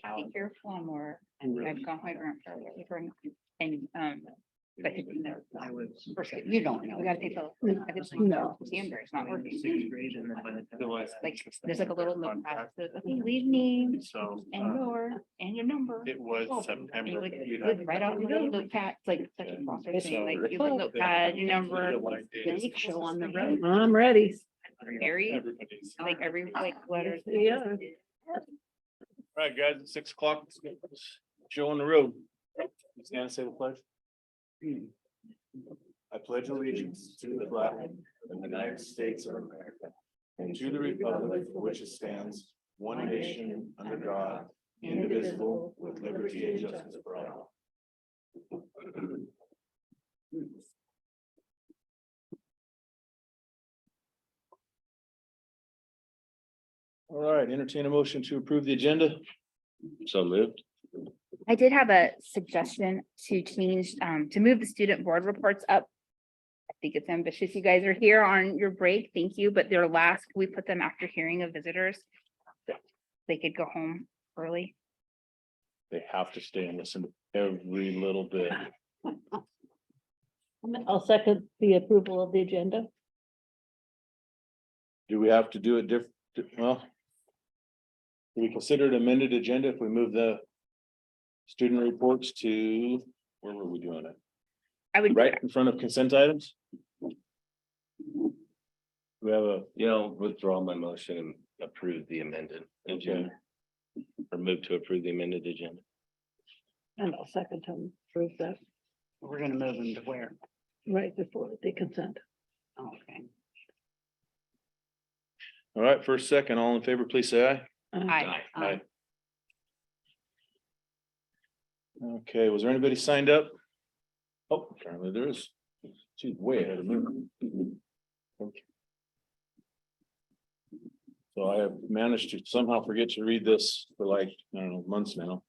Be careful on more. I've got my grandfather and but I was. you don't know. We gotta take the. No. It's not working. Sixth grade and then by the time. Like, there's like a little notepad, so okay, leave name So and your number. it was Oh, and September. you like right off the little notepad, it's like such a process thing, like you look notepad, your number. Big show on the road. I'm ready. Very, Everybody's. like every like letter. Yeah. All right, guys, at 6 o'clock. Show on the road. Stand and say the pledge. I pledge allegiance to the flag of the United States of America and to the republic for which it stands, one nation, under God, indivisible, with liberty and justice for all. All right, entertain a motion to approve the agenda. So moved. I did have a suggestion to change, to move the student board reports up. I think it's ambitious. You guys are here on your break. Thank you, but they're last, we put them after hearing of visitors. So they could go home early. They have to stay and listen to every little bit. I'll second the approval of the agenda. Do we have to do it well? Do we consider it amended agenda if we move the student reports to, where were we doing it? I would. Right in front of consent items? We have a, I'll withdraw my motion and approve the amended agenda. Or move to approve the amended agenda. And I'll second to approve that We're gonna move them to where? right before the consent. Oh, okay. all right, first, second, all in favor, please say aye. Aye. Aye. Okay, was there anybody signed up? Oh, apparently there is. She's way ahead of me. So I have managed to somehow forget to read this for like, I don't know, months now.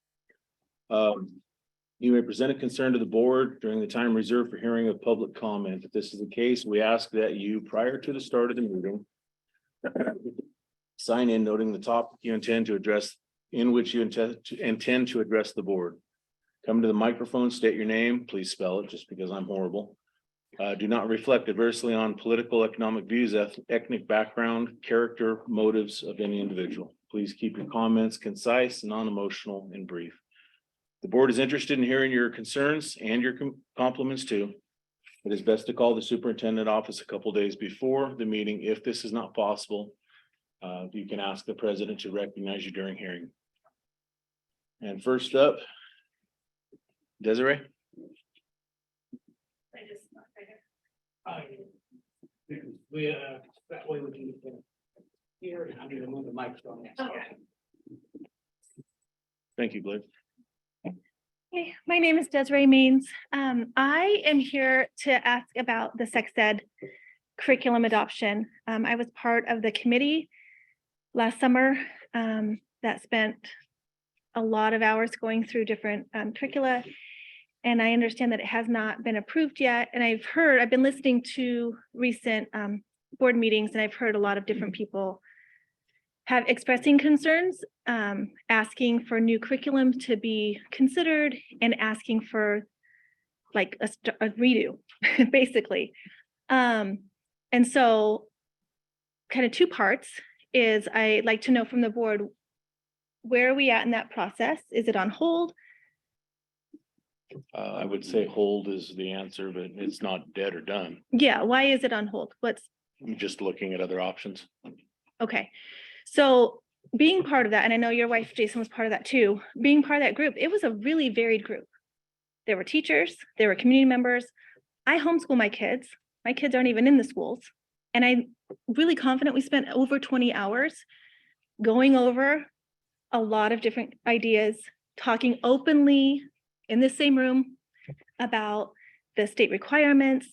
You may present a concern to the board during the time reserved for hearing of public comment. If this is the case, we ask that you, prior to the start of the meeting, sign in noting the topic you intend to address, in which you intend to address the board. Come to the microphone, state your name, please spell it, just because I'm horrible. Do not reflect adversely on political, economic views, ethnic background, character, motives of any individual. Please keep your comments concise, non-emotional, and brief. The board is interested in hearing your concerns and your compliments too. It is best to call the superintendent office a couple days before the meeting. If this is not possible, you can ask the president to recognize you during hearing. And first up, Desiree. We, that way we can hear and I'm gonna move the microphone. Thank you, Blake. Hey, my name is Desiree Means. I am here to ask about the sex ed curriculum adoption. I was part of the committee last summer that spent a lot of hours going through different curricula. And I understand that it has not been approved yet. And I've been listening to recent board meetings, and I've heard a lot of different people have expressing concerns, asking for new curriculum to be considered and asking for like a redo, basically. And so kind of two parts is I'd like to know from the board, where are we at in that process? Is it on hold? I would say hold is the answer, but it's not dead or done. Yeah, why is it on hold? I'm just looking at other options. Okay. So being part of that, and I know your wife, Jason, was part of that too, being part of that group, it was a really varied group. There were teachers, there were community members. I homeschool my kids. My kids aren't even in the schools. And I'm really confident we spent over 20 hours going over a lot of different ideas, talking openly in the same room about the state requirements.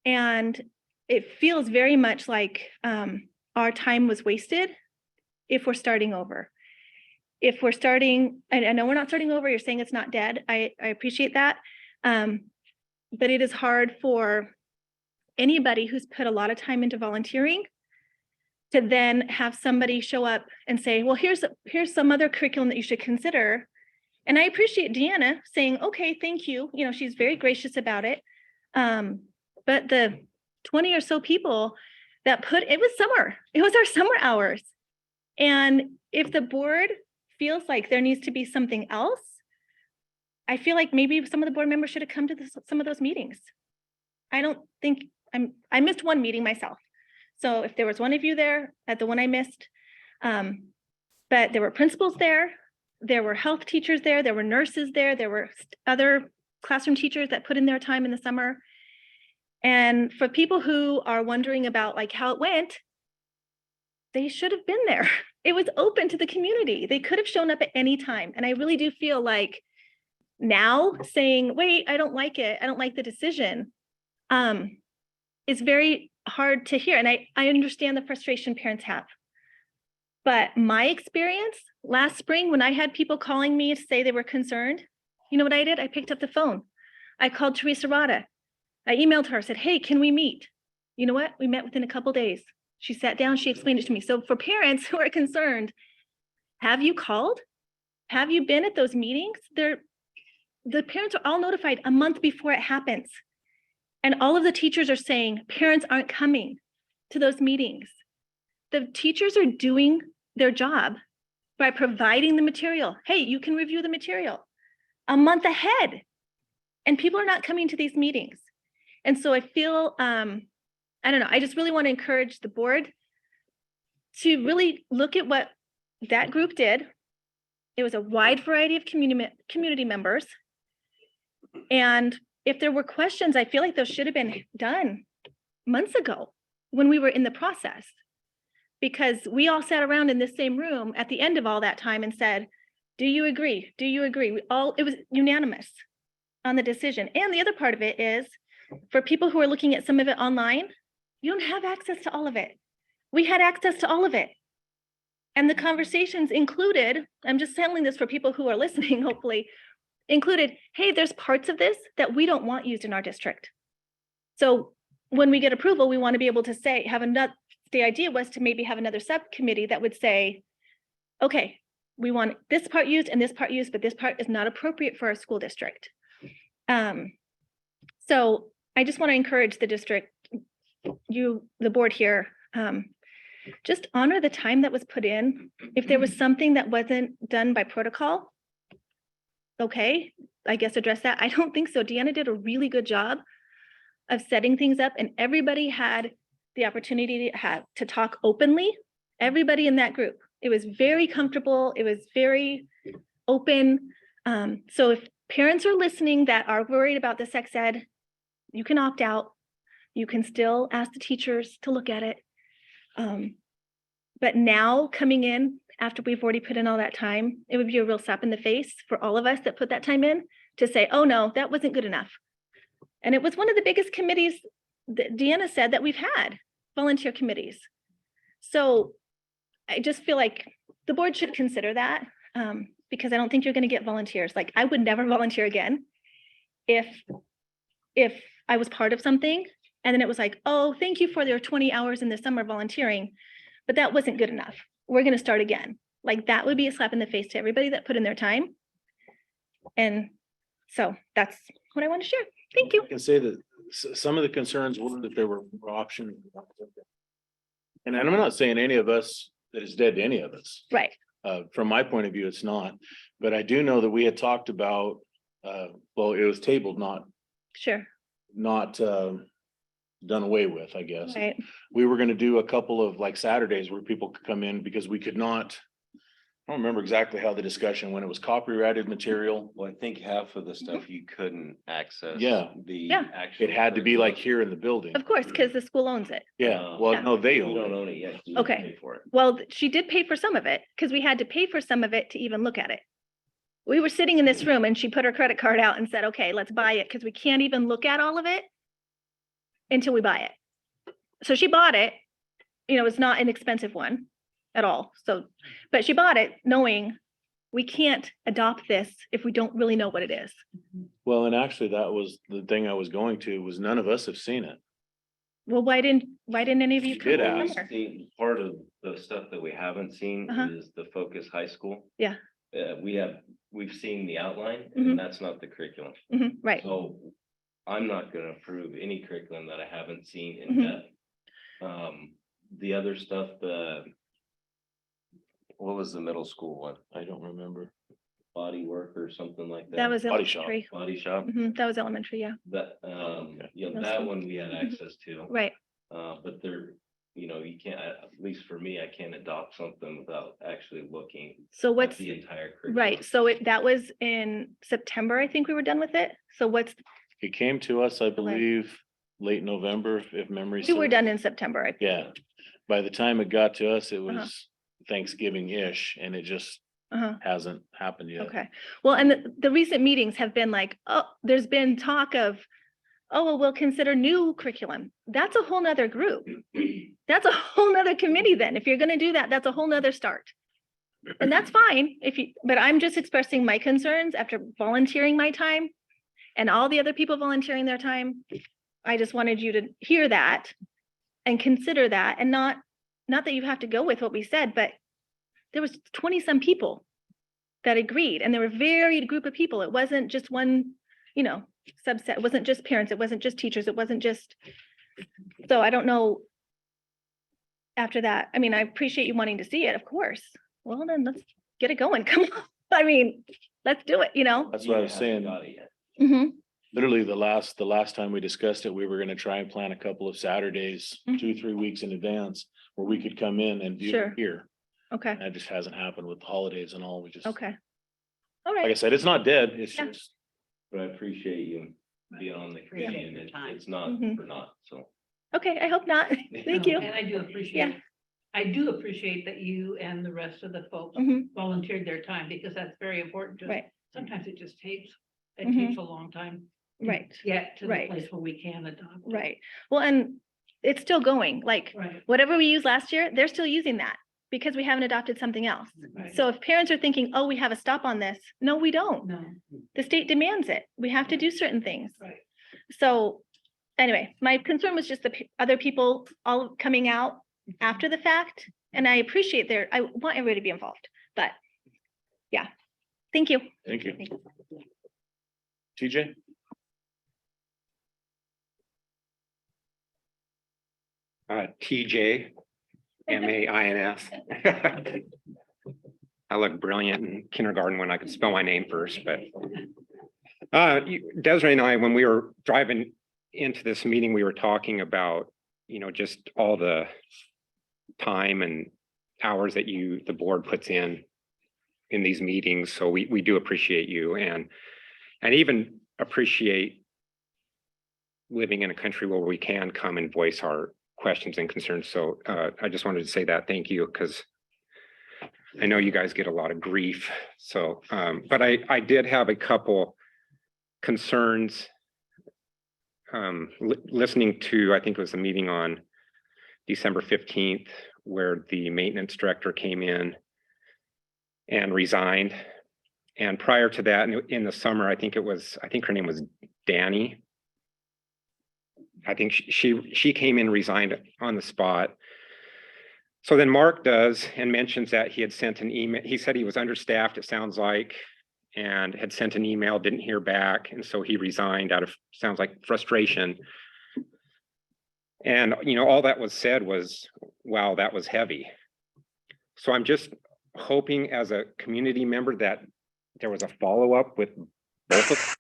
And it feels very much like our time was wasted if we're starting over. If we're starting, and I know we're not starting over, you're saying it's not dead. I appreciate that. But it is hard for anybody who's put a lot of time into volunteering to then have somebody show up and say, well, here's some other curriculum that you should consider. And I appreciate Deanna saying, okay, thank you. You know, she's very gracious about it. But the 20 or so people that it was our summer hours. And if the board feels like there needs to be something else, I feel like maybe some of the board members should have come to some of those meetings. I don't think I missed one meeting myself. So if there was one of you there at the one I missed, but there were principals there, there were health teachers there, there were nurses there, there were other classroom teachers that put in their time in the summer. And for people who are wondering about like how it went, they should have been there. It was open to the community. They could have shown up at any time. And I really do feel like now saying, wait, I don't like it, I don't like the decision, is very hard to hear. And I understand the frustration parents have. But my experience last spring, when I had people calling me to say they were concerned, you know what I did? I picked up the phone. I called Teresa Rada. I emailed her, said, hey, can we meet? You know what? We met within a couple of days. She sat down, she explained it to me. So for parents who are concerned, have you called? Have you been at those meetings? The parents are all notified a month before it happens. And all of the teachers are saying parents aren't coming to those meetings. The teachers are doing their job by providing the material. Hey, you can review the material a month ahead. And people are not coming to these meetings. And so I feel, I don't know, I just really want to encourage the board to really look at what that group did. It was a wide variety of community members. And if there were questions, I feel like those should have been done months ago when we were in the process. Because we all sat around in this same room at the end of all that time and said, do you agree? Do you agree? It was unanimous on the decision. And the other part of it is, for people who are looking at some of it online, you don't have access to all of it. We had access to all of it. And the conversations included, I'm just handling this for people who are listening, hopefully, included, hey, there's parts of this that we don't want used in our district. So when we get approval, we want to be able to say, the idea was to maybe have another subcommittee that would say, okay, we want this part used and this part used, but this part is not appropriate for our school district. So I just want to encourage the district, the board here, just honor the time that was put in. If there was something that wasn't done by protocol, okay, I guess address that. I don't think so. Deanna did a really good job of setting things up, and everybody had the opportunity to talk openly. Everybody in that group. It was very comfortable. It was very open. So if parents are listening that are worried about the sex ed, you can opt out. You can still ask the teachers to look at it. But now coming in after we've already put in all that time, it would be a real slap in the face for all of us that put that time in to say, oh no, that wasn't good enough. And it was one of the biggest committees that Deanna said that we've had, volunteer committees. So I just feel like the board should consider that, because I don't think you're going to get volunteers. Like, I would never volunteer again if I was part of something and then it was like, oh, thank you for your 20 hours in the summer volunteering, but that wasn't good enough. We're going to start again. Like, that would be a slap in the face to everybody that put in their time. And so that's what I want to share. Thank you. I can say that some of the concerns were that there were options. And I'm not saying any of us that is dead to any of us. Right. From my point of view, it's not. But I do know that we had talked about, well, it was tabled, not done away with, I guess. Right. We were going to do a couple of like Saturdays where people could come in because we could not. I don't remember exactly how the discussion when it was copyrighted material. Well, I think half of the stuff you couldn't access. Yeah. Yeah. Actual It had to be like curriculum. here in the building. Of course, because the school owns it. Yeah, well, Yeah. no, they We don't own it. own it yet. You Okay. pay for it. Well, she did pay for some of it because we had to pay for some of it to even look at it. We were sitting in this room and she put her credit card out and said, okay, let's buy it because we can't even look at all of it until we buy it. So she bought it. You know, it's not an expensive one at all. So, but she bought it knowing we can't adopt this if we don't really know what it is. Well, and actually that was the thing I was going to was none of us have seen it. Well, why didn't any of you You come did this ask. summer? Part of the stuff that we haven't seen Uh-huh. is the Focus High School. Yeah. We've seen the outline Mhm. and that's not the curriculum. Mhm, right, So I'm not gonna approve any curriculum that I haven't seen in Mhm. depth. The other stuff, what was the middle school one? I don't remember. Body work or something like that? that was Body shop. elementary. Body shop, That was elementary, yeah, that, okay. yeah, Middle that school. one we had access to. right. But there, you can't, at least for me, I can't adopt something without actually looking So at what's, the entire curriculum. right, so that was in September, I think we were done with it. So what's, It came to us, I believe, late November, if memory. we were serves. done in September. I think. Yeah. By the time it got to us, it Uh-huh. was Thanksgiving-ish, and it just Uh-huh. hasn't happened yet. Okay, well, and the recent meetings have been like, oh, there's been talk of, oh, well, we'll consider new curriculum. That's a whole nother group. That's a whole nother committee then. If you're gonna do that, that's a whole nother start. And that's fine but I'm just expressing my concerns after volunteering my time and all the other people volunteering their time. I just wanted you to hear that and consider that and not that you have to go with what we said, but there was 20 some people that agreed and there were varied group of people. It wasn't just one, subset. It wasn't just parents. It wasn't just teachers. It wasn't just, so I don't know. After that, I mean, I appreciate you wanting to see it, of course. Well, then let's get it going. Come on. I mean, let's do it, That's what I was saying. Got it yet. Mhm. Literally, the last time we discussed it, we were gonna try and plan a couple of Saturdays, Mhm. 2-3 weeks in advance, where we could come in and view Sure. it here. Okay, That just hasn't happened with the holidays and all. We just, okay. All like I right, said, it's not dead. It's Yeah. just, But I appreciate you being on the committee and it's not Mhm. for naught, so. okay, I hope not. Thank you. And I do appreciate, that you and the rest of the folks Mhm, volunteered their time, because that's very important. Right, Sometimes it just takes, Mhm. a long time. right, Get to Right. place where we can adopt. right. Well, and it's still going, like, Right. whatever we used last year, they're still using that because we haven't adopted something else. Right. So if parents are thinking, oh, we have a stop on this, no, we don't. No, The state demands it. We have to do certain things. right. So anyway, my concern was just the other people all coming out after the fact. And I appreciate I want everybody to be involved, but yeah, thank you. thank you. TJ? TJ, MAINS. I look brilliant in kindergarten when I could spell my name first, but Desiree and I, when we were driving into this meeting, we were talking about, just all the time and hours that the board puts in these meetings. So we do appreciate you and even appreciate living in a country where we can come and voice our questions and concerns. So I just wanted to say that, thank you, because I know you guys get a lot of grief. So, but I did have a couple concerns. Listening to, I think it was a meeting on December 15th, where the maintenance director came in and resigned. And prior to that, in the summer, I think her name was Danny. I think she came in, resigned on the spot. So then Mark does and mentions that he had sent an email. He said he was understaffed, it sounds like, and had sent an email, didn't hear back. And so he resigned out of, sounds like, frustration. And, all that was said was, wow, that was heavy. So I'm just hoping as a community member that there was a follow-up with both of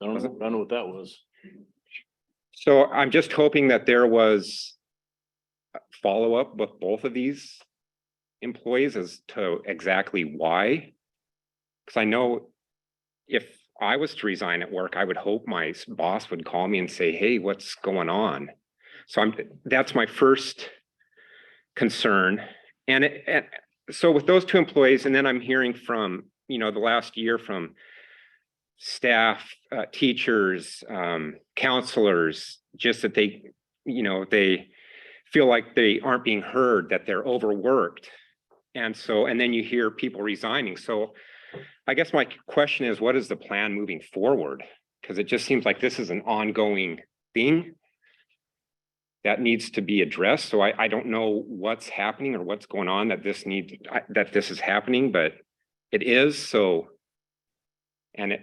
I don't know what that was. So I'm just hoping that there was follow-up with both of these employees as to exactly why. Because I know if I was to resign at work, I would hope my boss would call me and say, hey, what's going on? So that's my first concern. And so with those two employees, and then I'm hearing from, the last year from staff, teachers, counselors, just that they feel like they aren't being heard, that they're overworked. And then you hear people resigning. So I guess my question is, what is the plan moving forward? Because it just seems like this is an ongoing thing that needs to be addressed. So I don't know what's happening or what's going on that this is happening, but it is so. And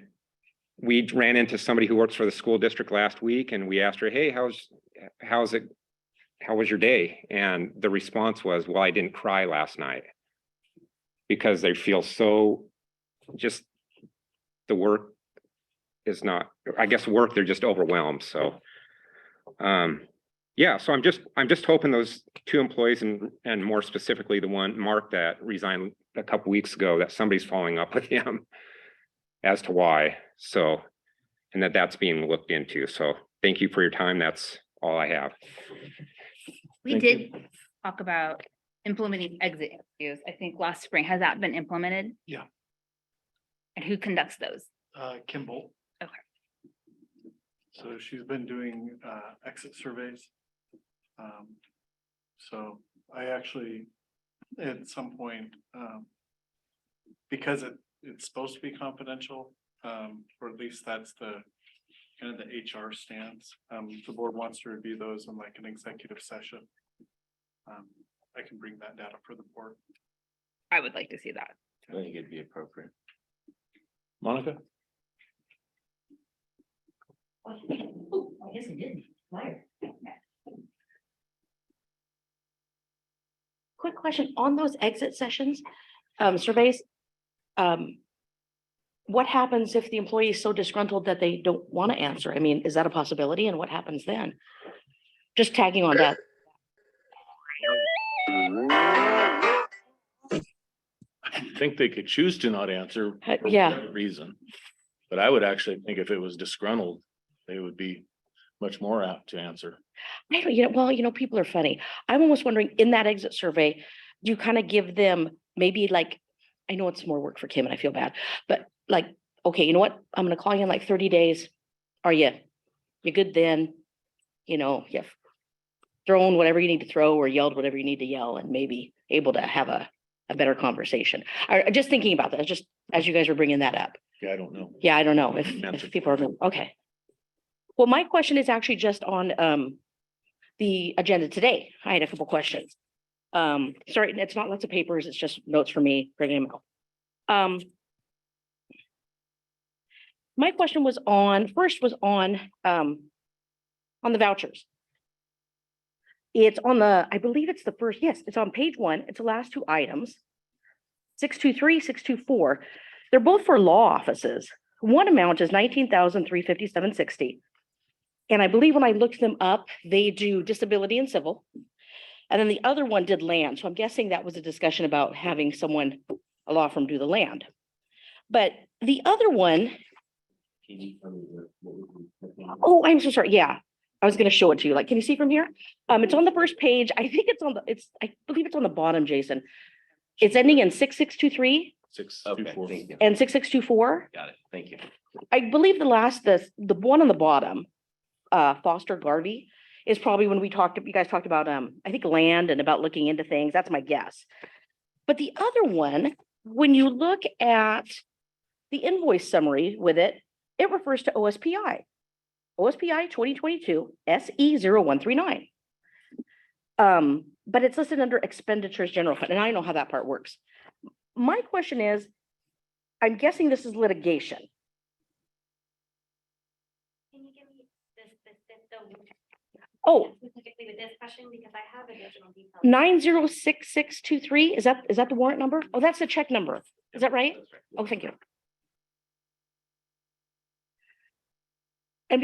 we ran into somebody who works for the school district last week and we asked her, hey, how was your day? And the response was, well, I didn't cry last night. Because they feel so, just the work is not, I guess work, they're just overwhelmed, so. Yeah, so I'm just hoping those two employees and more specifically the one, Mark, that resigned a couple weeks ago, that somebody's following up with him as to why, so, and that's being looked into, so thank you for your time, that's all I have. We Thank did talk about implementing exit interviews, I think last spring. Has that been implemented? Yeah. And who conducts those? Kimball. Okay. So she's been doing exit surveys. So I actually, at some point, because it's supposed to be confidential, or at least that's the kind of the HR stance. The board wants to review those in like an executive session. I can bring that data for the board. I would like to see that. I think it'd be appropriate. Monica? I guess I did. Liar. Quick question on those exit sessions, surveys. What happens if the employee is so disgruntled that they don't want to answer? I mean, is that a possibility? And what happens then? Just tagging on that. I think they could choose to not answer. For Yeah. whatever reason. But I would actually think if it was disgruntled, they would be much more apt to answer. I don't, well, people are funny. I'm almost wondering in that exit survey, do you kind of give them maybe like, I know it's more work for Kim and I feel bad, but like, okay, you know what? I'm going to call you in like 30 days. Are you good then? You've thrown whatever you need to throw or yelled whatever you need to yell and maybe able to have a better conversation. Just thinking about that, just as you guys were bringing that up. Yeah, I don't know. Yeah, I don't know Answer. if people are, okay. Well, my question is actually just on the agenda today. I had a couple questions. Sorry, it's not lots of papers, it's just notes for me, bringing them out. My question was first was on the vouchers. It's on I believe it's the first, yes, it's on page 1. It's the last 2 items. 623, 624. They're both for law offices. One amount is $19,357.60. And I believe when I looked them up, they do disability and civil. And then the other one did land. So I'm guessing that was a discussion about having a law firm do the land. But the other one, oh, I'm so sorry. Yeah, I was going to show it to you. Like, can you see from here? It's on the first page. I think I believe it's on the bottom, Jason. It's ending in 6623 624. Thank you. and 6624. Got it. Thank you. I believe the one on the bottom, Foster Garvey, is probably when you guys talked about, I think land and about looking into things. That's my guess. But the other one, when you look at the invoice summary with it, it refers to OSPI. OSPI 2022 SE0139. But it's listed under expenditures general fund, and I know how that part works. My question is, I'm guessing this is litigation. Can you give me the Oh, specifically with this question, because I have additional details. 906623, is that the warrant number? Oh, that's the check number. Is that right? Oh, thank you. And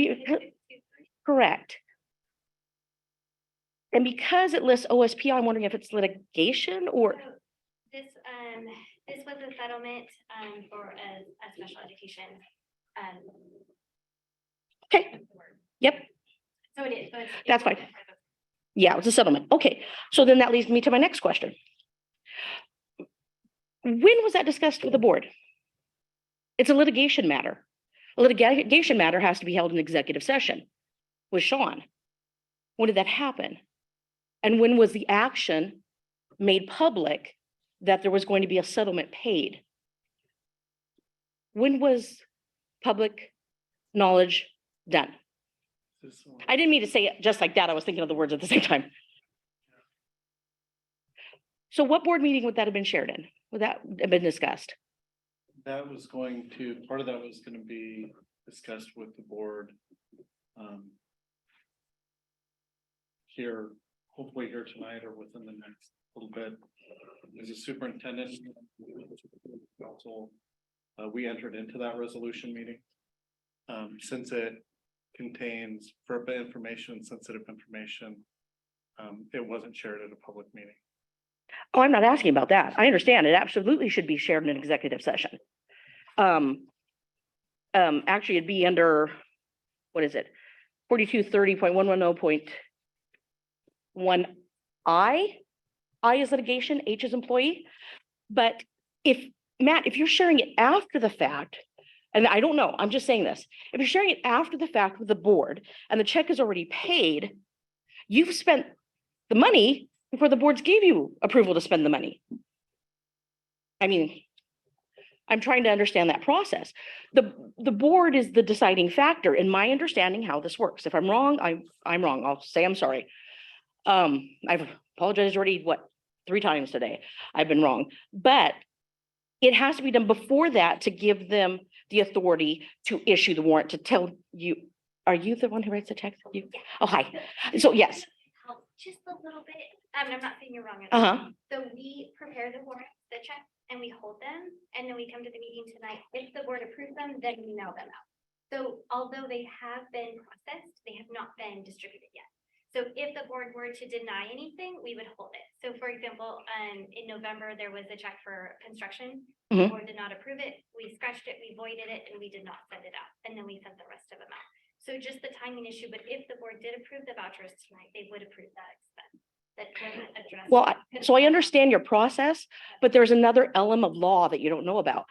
correct. And because it lists OSP, I'm wondering if it's litigation or, So this was a settlement for a special education. okay, yep, So it is. So it's That's fine. yeah, it was a settlement. Okay, so then that leads me to my next question. When was that discussed with the board? It's a litigation matter. A litigation matter has to be held in executive session with Sean. When did that happen? And when was the action made public that there was going to be a settlement paid? when was public knowledge done? I didn't mean to say it just like that. I was thinking of the words at the same time. So what board meeting would that have been shared in? Would that have been discussed? That was going to, part of that was gonna be discussed with the board. Here, hopefully here tonight or within the next little bit. As a superintendent. Council, we entered into that resolution meeting. Since it contains FERPA information, sensitive information. It wasn't shared at a public meeting. Oh, I'm not asking about that. I understand. It absolutely should be shared in an executive session. Actually, it'd be under, what is it? 4230.110.1 I is litigation, H is employee. But if, Matt, if you're sharing it after the fact, and I don't know, I'm just saying this, if you're sharing it after the fact with the board and the check is already paid, you've spent the money before the boards gave you approval to spend the money. I mean, I'm trying to understand that process. The board is the deciding factor in my understanding how this works. If I'm wrong, I'm wrong. I'll say I'm sorry. I've apologized already, 3 times today. I've been wrong, but it has to be done before that to give them the authority to issue the warrant, to tell you, are you the one who writes the check? You? Oh, hi. So yes. Help just a little bit. I'm not saying you're wrong. So we prepare the warrant, the check, and we hold them, and then we come to the meeting tonight. If the board approves them, then we mail them out. So although they have been processed, they have not been distributed yet. So if the board were to deny anything, we would hold it. So for example, in November, there was a check for construction. The board did not approve it. We scratched it, we voided it, and we did not send it out. And then we sent the rest of them out. So just the timing issue, but if the board did approve the vouchers tonight, they would approve that expense. That doesn't address. Well, so I understand your process, but there's another element of law that you don't know about.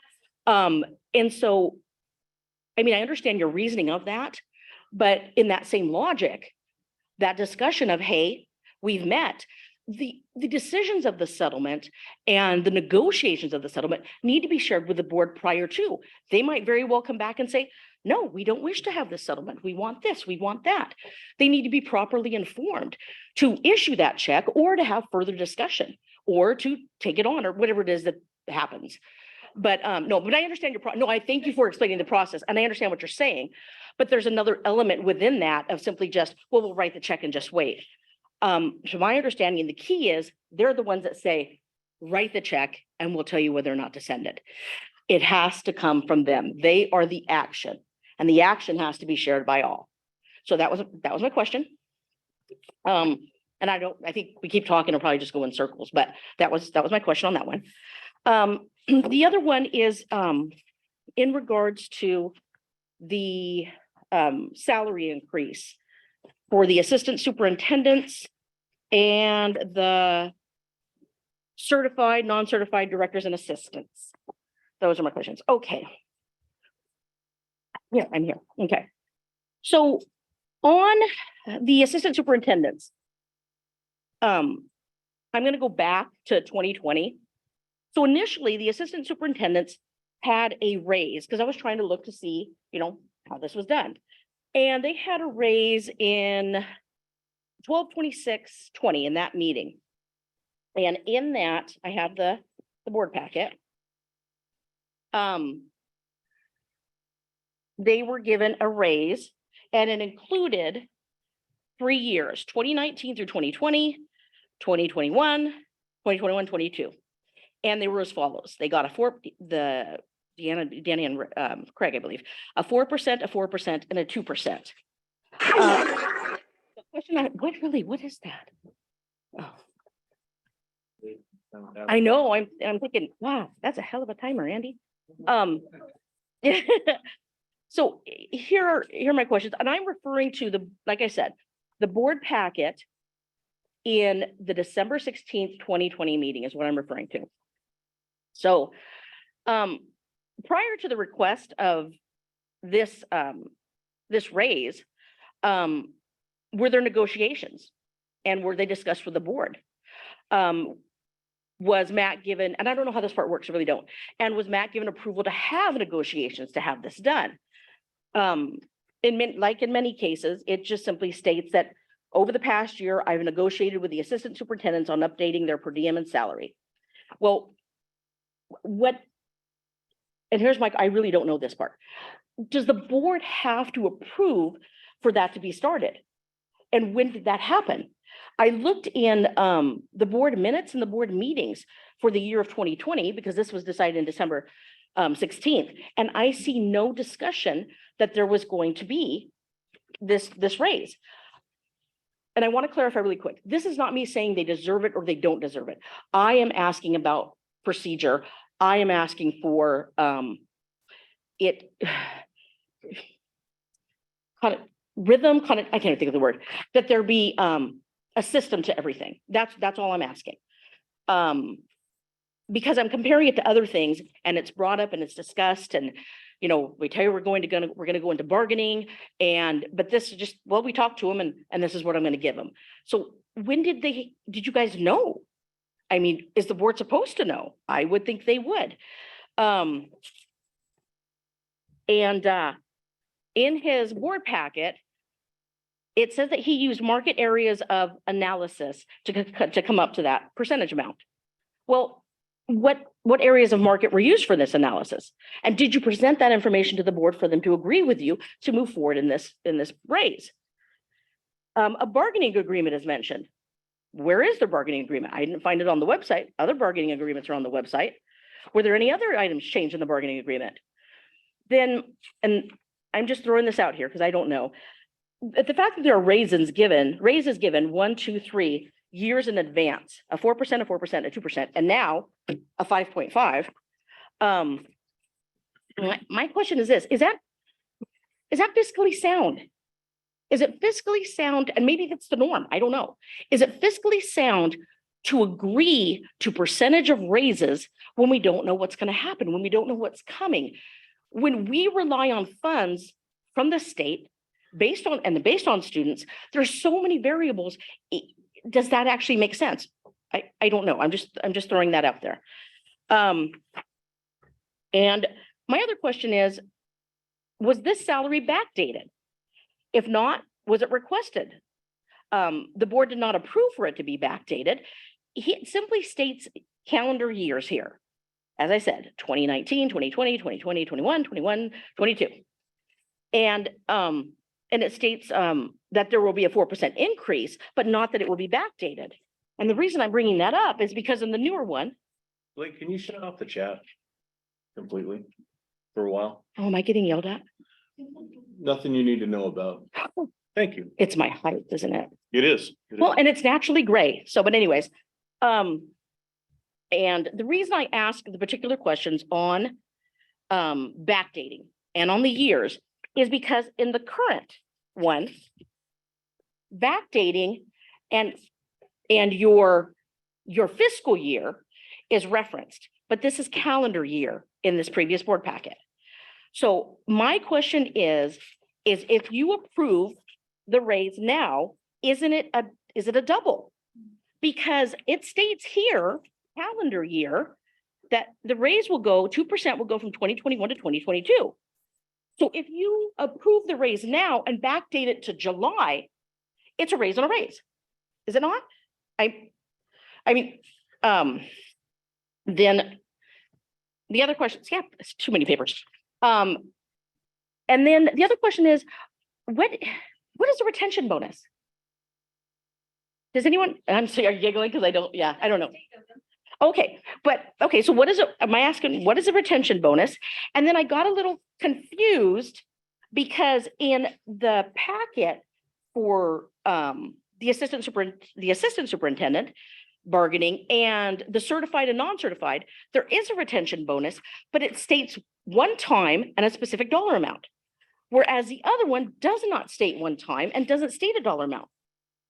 And so, I mean, I understand your reasoning of that, but in that same logic, that discussion of, hey, we've met, the decisions of the settlement and the negotiations of the settlement need to be shared with the board prior to. They might very well come back and say, no, we don't wish to have this settlement. We want this, we want that. They need to be properly informed to issue that check or to have further discussion or to take it on or whatever it is that happens. But no, but I understand no, I thank you for explaining the process and I understand what you're saying. But there's another element within that of simply just, well, we'll write the check and just wait. To my understanding, the key is they're the ones that say, write the check and we'll tell you whether or not to send it. It has to come from them. They are the action and the action has to be shared by all. So that was my question. And I think we keep talking, I'll probably just go in circles, but that was my question on that one. The other one is in regards to the salary increase for the assistant superintendents and the certified, non-certified directors and assistants. Those are my questions. Okay. Yeah, I'm here. Okay. So on the assistant superintendents, I'm going to go back to 2020. So initially the assistant superintendents had a raise because I was trying to look to see, how this was done. And they had a raise in 12/26/20 in that meeting. And in that, I have the board packet. They were given a raise and it included 3 years, 2019 through 2020, 2021, 2021, 22. And they were as follows. They got Danny and Craig, I believe, a 4%, a 4%, and a 2%. The question, what is that? Oh. I know, I'm thinking, wow, that's a hell of a timer, Andy. So here are my questions, and I'm referring to like I said, the board packet in the December 16th, 2020 meeting is what I'm referring to. So, prior to the request of this raise, were there negotiations and were they discussed with the board? was Matt given, and I don't know how this part works, I really don't. And was Matt given approval to have negotiations to have this done? Like in many cases, it just simply states that over the past year, I've negotiated with the assistant superintendents on updating their per diem and salary. Well, and here's I really don't know this part. Does the board have to approve for that to be started? And when did that happen? I looked in the board minutes and the board meetings for the year of 2020, because this was decided in December 16th, and I see no discussion that there was going to be this raise. And I want to clarify really quick. This is not me saying they deserve it or they don't deserve it. I am asking about procedure. I am asking for it kind of rhythm, kind of, I can't think of the word, that there be a system to everything. That's all I'm asking. Because I'm comparing it to other things and it's brought up and it's discussed, and you know, we tell you we're going to go into bargaining, but this is just, well, we talked to them and this is what I'm going to give them. So when did you guys know? I mean, is the board supposed to know? I would think they would. In his board packet, it says that he used market areas of analysis to come up to that percentage amount. Well, what areas of market were used for this analysis? And did you present that information to the board for them to agree with you to move forward in this raise? A bargaining agreement is mentioned. Where is the bargaining agreement? I didn't find it on the website. Other bargaining agreements are on the website. Were there any other items changed in the bargaining agreement? Then, and I'm just throwing this out here because I don't know. The fact that there are raises given 1, 2, 3 years in advance, a 4%, a 4%, a 2%, and now a 5.5. My question is this: is that fiscally sound? Is it fiscally sound? And maybe that's the norm. I don't know. Is it fiscally sound to agree to percentage of raises when we don't know what's going to happen, when we don't know what's coming, when we rely on funds from the state based on students? There's so many variables. Does that actually make sense? I don't know. I'm just throwing that out there. And my other question is, was this salary backdated? If not, was it requested? The board did not approve for it to be backdated. It simply states calendar years here. As I said, 2019, 2020, 2020, 21, 21, 22. And it states that there will be a 4% increase, but not that it will be backdated. And the reason I'm bringing that up is because in the newer one. Blake, can you shut off the chat completely for a while? Oh, am I getting yelled at? Nothing you need to know about. Thank you. It's my height, isn't it? It is. Well, and it's naturally gray. So, but anyways, and the reason I ask the particular questions on backdating and on the years is because in the current one, backdating and your fiscal year is referenced, but this is calendar year in this previous board packet. So my question is if you approve the raise now, is it a double? Because it states here, calendar year, that the raise will go, 2% will go from 2021 to 2022. So if you approve the raise now and backdate it to July, it's a raise on a raise. Is it not? Then the other question, yeah, it's too many papers. And then the other question is, what is a retention bonus? Does anyone, I'm sorry, are you giggling? Because I don't know. Okay, so what is it? Am I asking, what is a retention bonus? And then I got a little confused because in the packet for the assistant superintendent bargaining and the certified and non-certified, there is a retention bonus, but it states one time and a specific dollar amount. Whereas the other one does not state one time and doesn't state a dollar amount.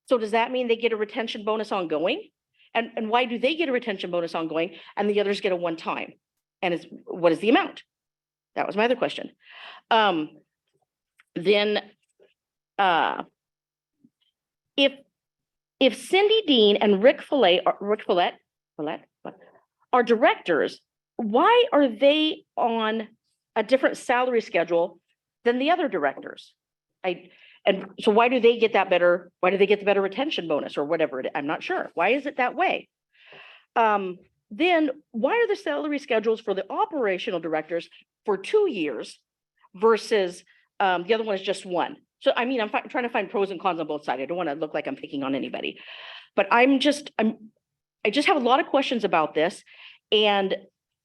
So does that mean they get a retention bonus ongoing? And why do they get a retention bonus ongoing and the others get a one time? And what is the amount? That was my other question. Then if Cindy Dean and Rick Follett our directors, why are they on a different salary schedule than the other directors? And so why do they get that better? Why do they get the better retention bonus or whatever? I'm not sure. Why is it that way? Then why are the salary schedules for the operational directors for 2 years versus the other one is just 1? So I mean, I'm trying to find pros and cons on both sides. I don't want to look like I'm picking on anybody, but I just have a lot of questions about this. And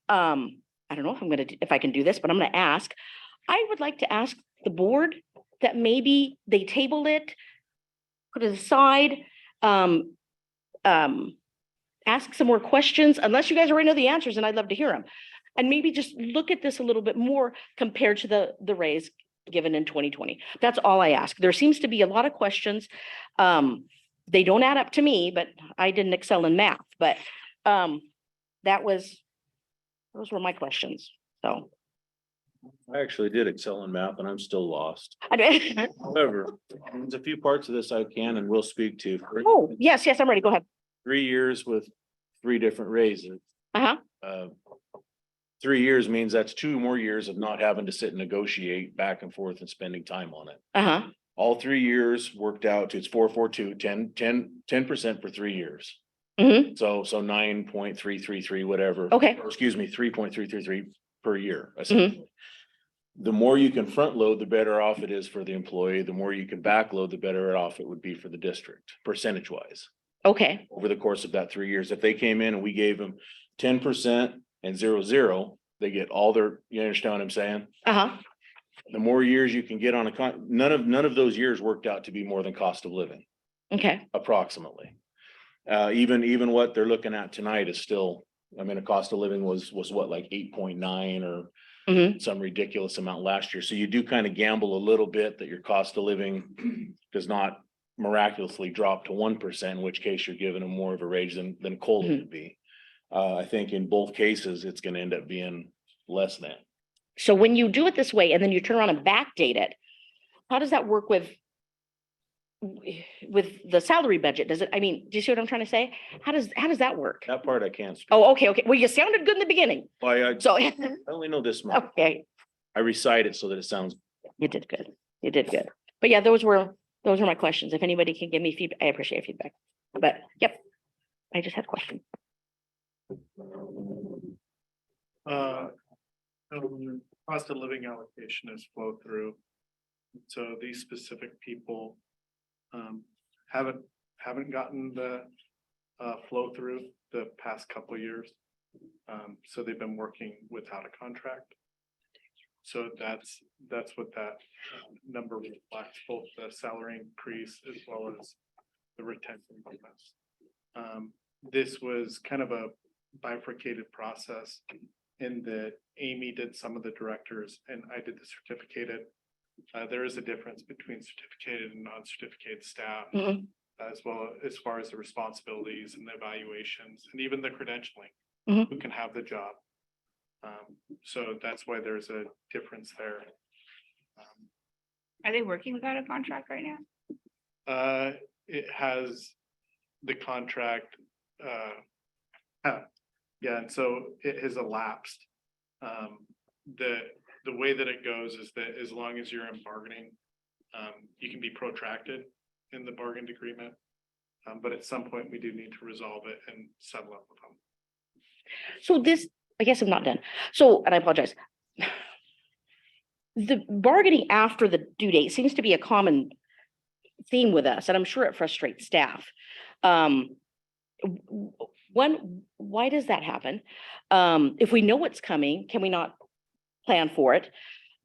I don't know if I can do this, but I'm gonna ask. I would like to ask the board that maybe they table it, put it aside, ask some more questions, unless you guys already know the answers, and I'd love to hear them. And maybe just look at this a little bit more compared to the raise given in 2020. That's all I ask. There seems to be a lot of questions. They don't add up to me, but I didn't excel in math, but those were my questions. So. I actually did excel in math and I'm still lost. I However, there's a few parts of this I can and will speak to. Oh, yes, I'm ready. Go ahead. 3 years with 3 different raises. Uh-huh. 3 years means that's 2 more years of not having to sit and negotiate back and forth and spending time on it. Uh-huh. All 3 years worked out to it's 442, 10% for 3 years. Mm-hmm. So 9.333, whatever. Okay. Or excuse me, 3.333 per year. Essentially. The more you can front load, the better off it is for the employee. The more you can back load, the better off it would be for the district, percentage wise. Okay. Over the course of that 3 years, if they came in and we gave them 10% and 0.0, they get all their, you understand what I'm saying? Uh-huh. The more years you can get on none of those years worked out to be more than cost of living, Okay. approximately. Even what they're looking at tonight is still, I mean, a cost of living was what, like 8.9 or some ridiculous amount last year. So you do kind of gamble a little bit that your cost of living does not miraculously drop to 1%, in which case you're giving them more of a raise than COLA would be. I think in both cases, it's going to end up being less than. So when you do it this way and then you turn around and backdate it, how does that work with the salary budget? Does it, I mean, do you see what I'm trying to say? How does that work? That part I can't speak. Oh, okay. Well, you sounded good in the beginning. I So, only know this much. okay, I recite it so that it sounds. you did good. You did good. But yeah, those were my questions. If anybody can give me feedback, I appreciate feedback. But yep, I just had a question. Cost of living allocation is flow through. So these specific people haven't gotten the flow through the past couple of years. So they've been working without a contract. So that's what that number reflects, both the salary increase as well as the retention bonus. This was kind of a bifurcated process in that Amy did some of the directors and I did the certificated. There is a difference between certificated and non-certificated staff, as well as far as the responsibilities and the evaluations and even the credentialing, who can have the job. So that's why there's a difference there. Are they working without a contract right now? It has the contract. Yeah, and so it has elapsed. The way that it goes is that as long as you're in bargaining, you can be protracted in the bargained agreement. But at some point we do need to resolve it and settle up with them. So this, I guess I'm not done. So, and I apologize. The bargaining after the due date seems to be a common theme with us, and I'm sure it frustrates staff. Why does that happen? If we know what's coming, can we not plan for it?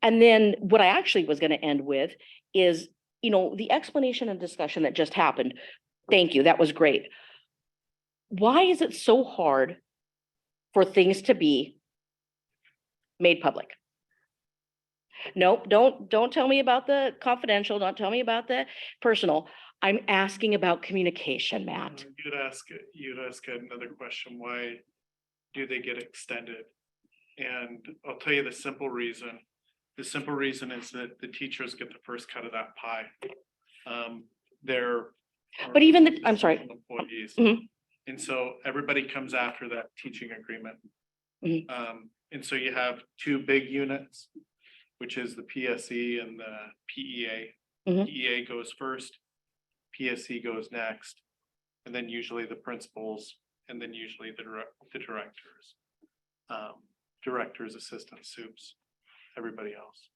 And then what I actually was going to end with is, the explanation and discussion that just happened. Thank you. That was great. Why is it so hard for things to be made public? Nope, don't tell me about the confidential. Don't tell me about the personal. I'm asking about communication, Matt. You'd ask another question, why do they get extended? And I'll tell you the simple reason. The simple reason is that the teachers get the first cut of that pie. But even I'm sorry. Employees. And so everybody comes after that teaching agreement. Mhm. And so you have two big units, which is the PSE and the PEA. Mhm. PEA goes first, PSE goes next, and then usually the principals, and then usually the directors. Directors, assistant soups, everybody else.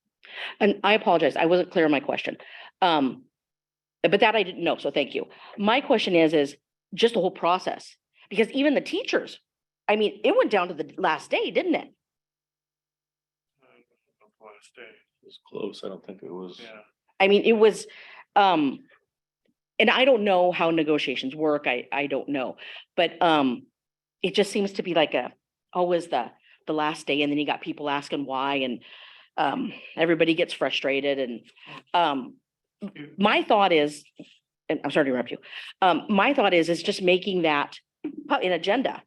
And I apologize, I wasn't clear on my question. But that I didn't know, so thank you. My question is just the whole process, because even the teachers, I mean, it went down to the last day, didn't it? Last day, It was close. I don't think it was. yeah. I mean, it was, and I don't know how negotiations work. I don't know. But it just seems to be like always the last day, and then you got people asking why, and everybody gets frustrated. And my thought is, and I'm sorry to interrupt you. My thought is just making that an agenda.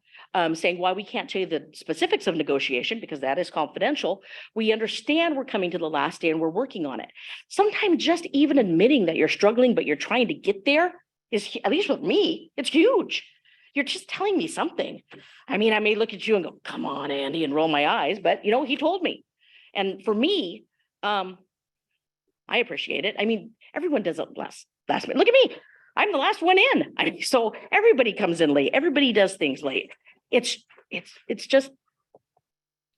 Saying why we can't tell you the specifics of negotiation because that is confidential. We understand we're coming to the last day and we're working on it. Sometimes just even admitting that you're struggling, but you're trying to get there is, at least with me, it's huge. You're just telling me something. I mean, I may look at you and go, come on, Andy, and roll my eyes, but you know, he told me. And for me, I appreciate it. I mean, everyone does it last minute. Look at me. I'm the last one in. So everybody comes in late. Everybody does things late. It's just,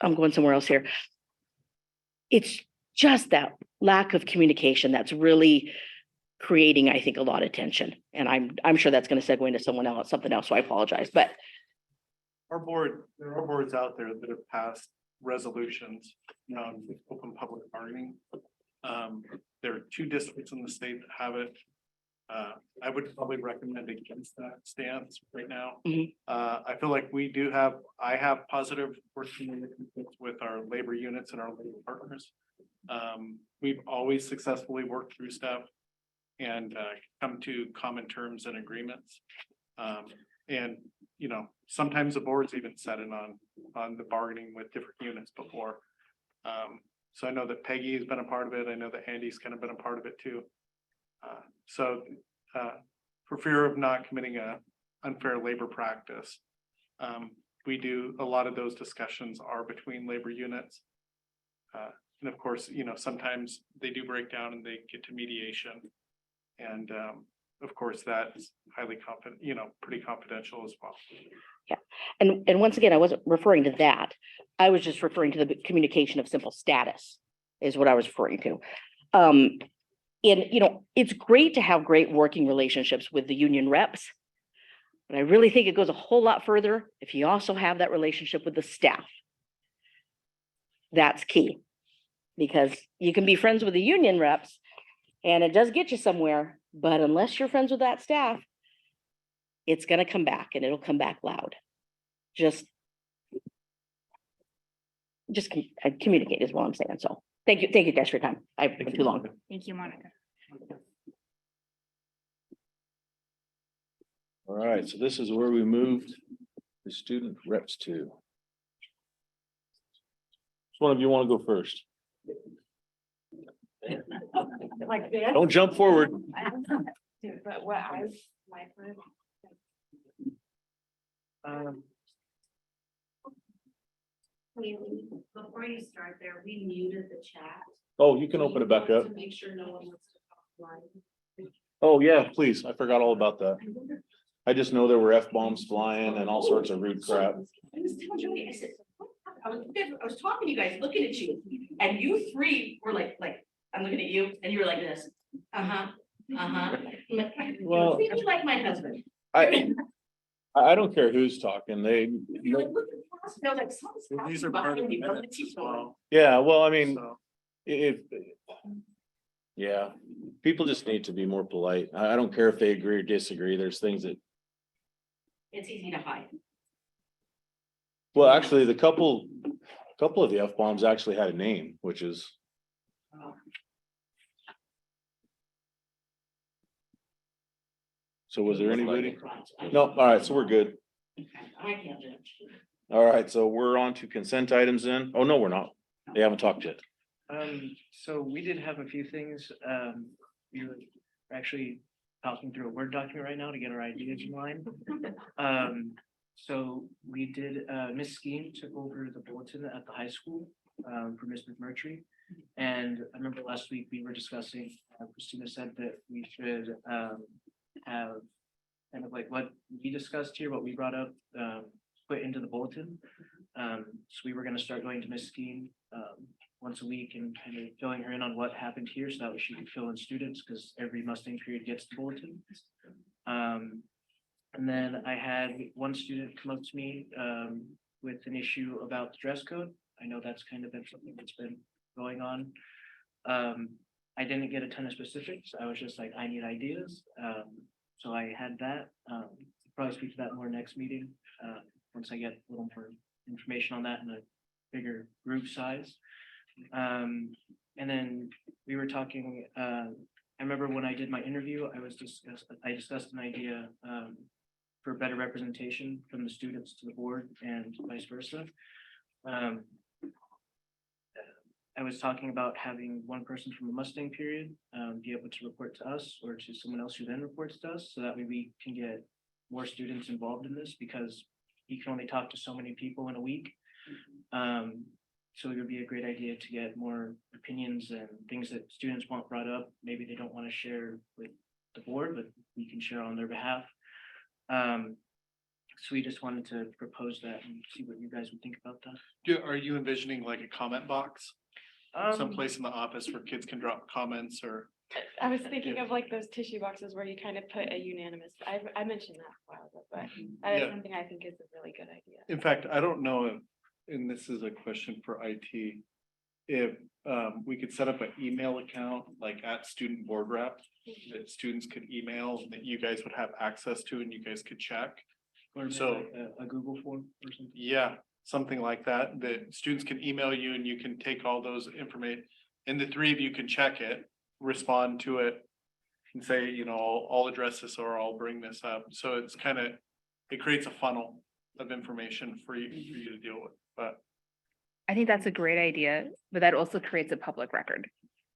I'm going somewhere else here. It's just that lack of communication that's really creating, I think, a lot of tension. And I'm sure that's going to segue into something else. So I apologize, but There are boards out there that have passed resolutions on open public bargaining. There are 2 districts in the state that have it. I would probably recommend against that stance right now. Mhm. I feel like I have positive working relationships with our labor units and our labor partners. We've always successfully worked through stuff and come to common terms and agreements. And, you know, sometimes the board's even set in on the bargaining with different units before. So I know that Peggy has been a part of it. I know that Andy's kind of been a part of it too. For fear of not committing a unfair labor practice, we do, a lot of those discussions are between labor units. And of course, you know, sometimes they do break down and they get to mediation. And of course, that's highly confident, you know, pretty confidential as well. yeah. And once again, I wasn't referring to that. I was just referring to the communication of simple status is what I was referring to. And, you know, it's great to have great working relationships with the union reps. But I really think it goes a whole lot further if you also have that relationship with the staff. That's key. Because you can be friends with the union reps and it does get you somewhere, but unless you're friends with that staff, it's going to come back and it'll come back loud. Just communicate is what I'm saying. So thank you guys for your time. I've been too long. Thank you, Monica. All right, so this is where we moved the student reps to. Which one of you want to go first? Like this? Don't jump forward. But what I, my first. Before you start there, we muted the chat. Oh, you can open it back up. To make sure no one wants to talk live. Oh, yeah, please. I forgot all about that. I just know there were F-bombs flying and all sorts of rude crap. I was telling Jody, I said, I was talking to you guys, looking at you, and you 3 were like, I'm looking at you, and you were like this. Well, See, you like my husband. I don't care who's talking. You're like, look at us. And I was like, "Something's These are happening part of the behind you from the minutes teacher." as well. Yeah, well, I mean, So, if. Yeah, people just need to be more polite. I don't care if they agree or disagree. There's things that, It's easy to hide. well, actually, the couple of the F-bombs actually had a name, which is. So was there anybody? No, all right, so we're good. I can't judge. All right, so we're on to consent items then. Oh, no, we're not. They haven't talked yet. So we did have a few things, we were actually, talking through a Word document right now to get our ideas in line. So we did, Ms. Skeen took over the bulletin at the high school, for Ms. McMurtry. And I remember last week we were discussing, Christina said that we should, have kind of like what we discussed here, what we brought up, put into the bulletin. So we were gonna start going to Ms. Skeen, once a week and kind of filling her in on what happened here so that way she could fill in students, because every Mustang period gets the bulletin. And then I had one student come up to me with an issue about the dress code. I know that's kind of been something that's been going on. I didn't get a ton of specifics. I was just like, I need ideas. So I had that. Probably speak to that more next meeting, once I get a little more information on that in a bigger group size. And then we were talking, I remember when I did my interview, I discussed an idea for better representation from the students to the board and vice versa. I was talking about having one person from the Mustang period be able to report to us or to someone else who then reports to us, so that way we can get more students involved in this, because you can only talk to so many people in a week. So it would be a great idea to get more opinions and things that students want brought up. Maybe they don't want to share with the board, but we can share on their behalf. So we just wanted to propose that and see what you guys would think about that. Are you envisioning like a comment box? Someplace in the office where kids can drop comments or? I was thinking of like those tissue boxes where you kind of put a unanimous, I mentioned that a while ago, but that is Yeah. something I think is a really good idea. In fact, I don't know if, and this is a question for IT, if we could set up an email account like at Student Board Rep that students could email that you guys would have access to and you guys could check. Or maybe So- like a Google form or something. Yeah, something like that, that students can email you and you can take all those information. And the three of you can check it, respond to it. And say, you know, I'll address this or I'll bring this up. So it's kind of, it creates a funnel of information for you to deal with, but I think that's a great idea, but that also creates a public record.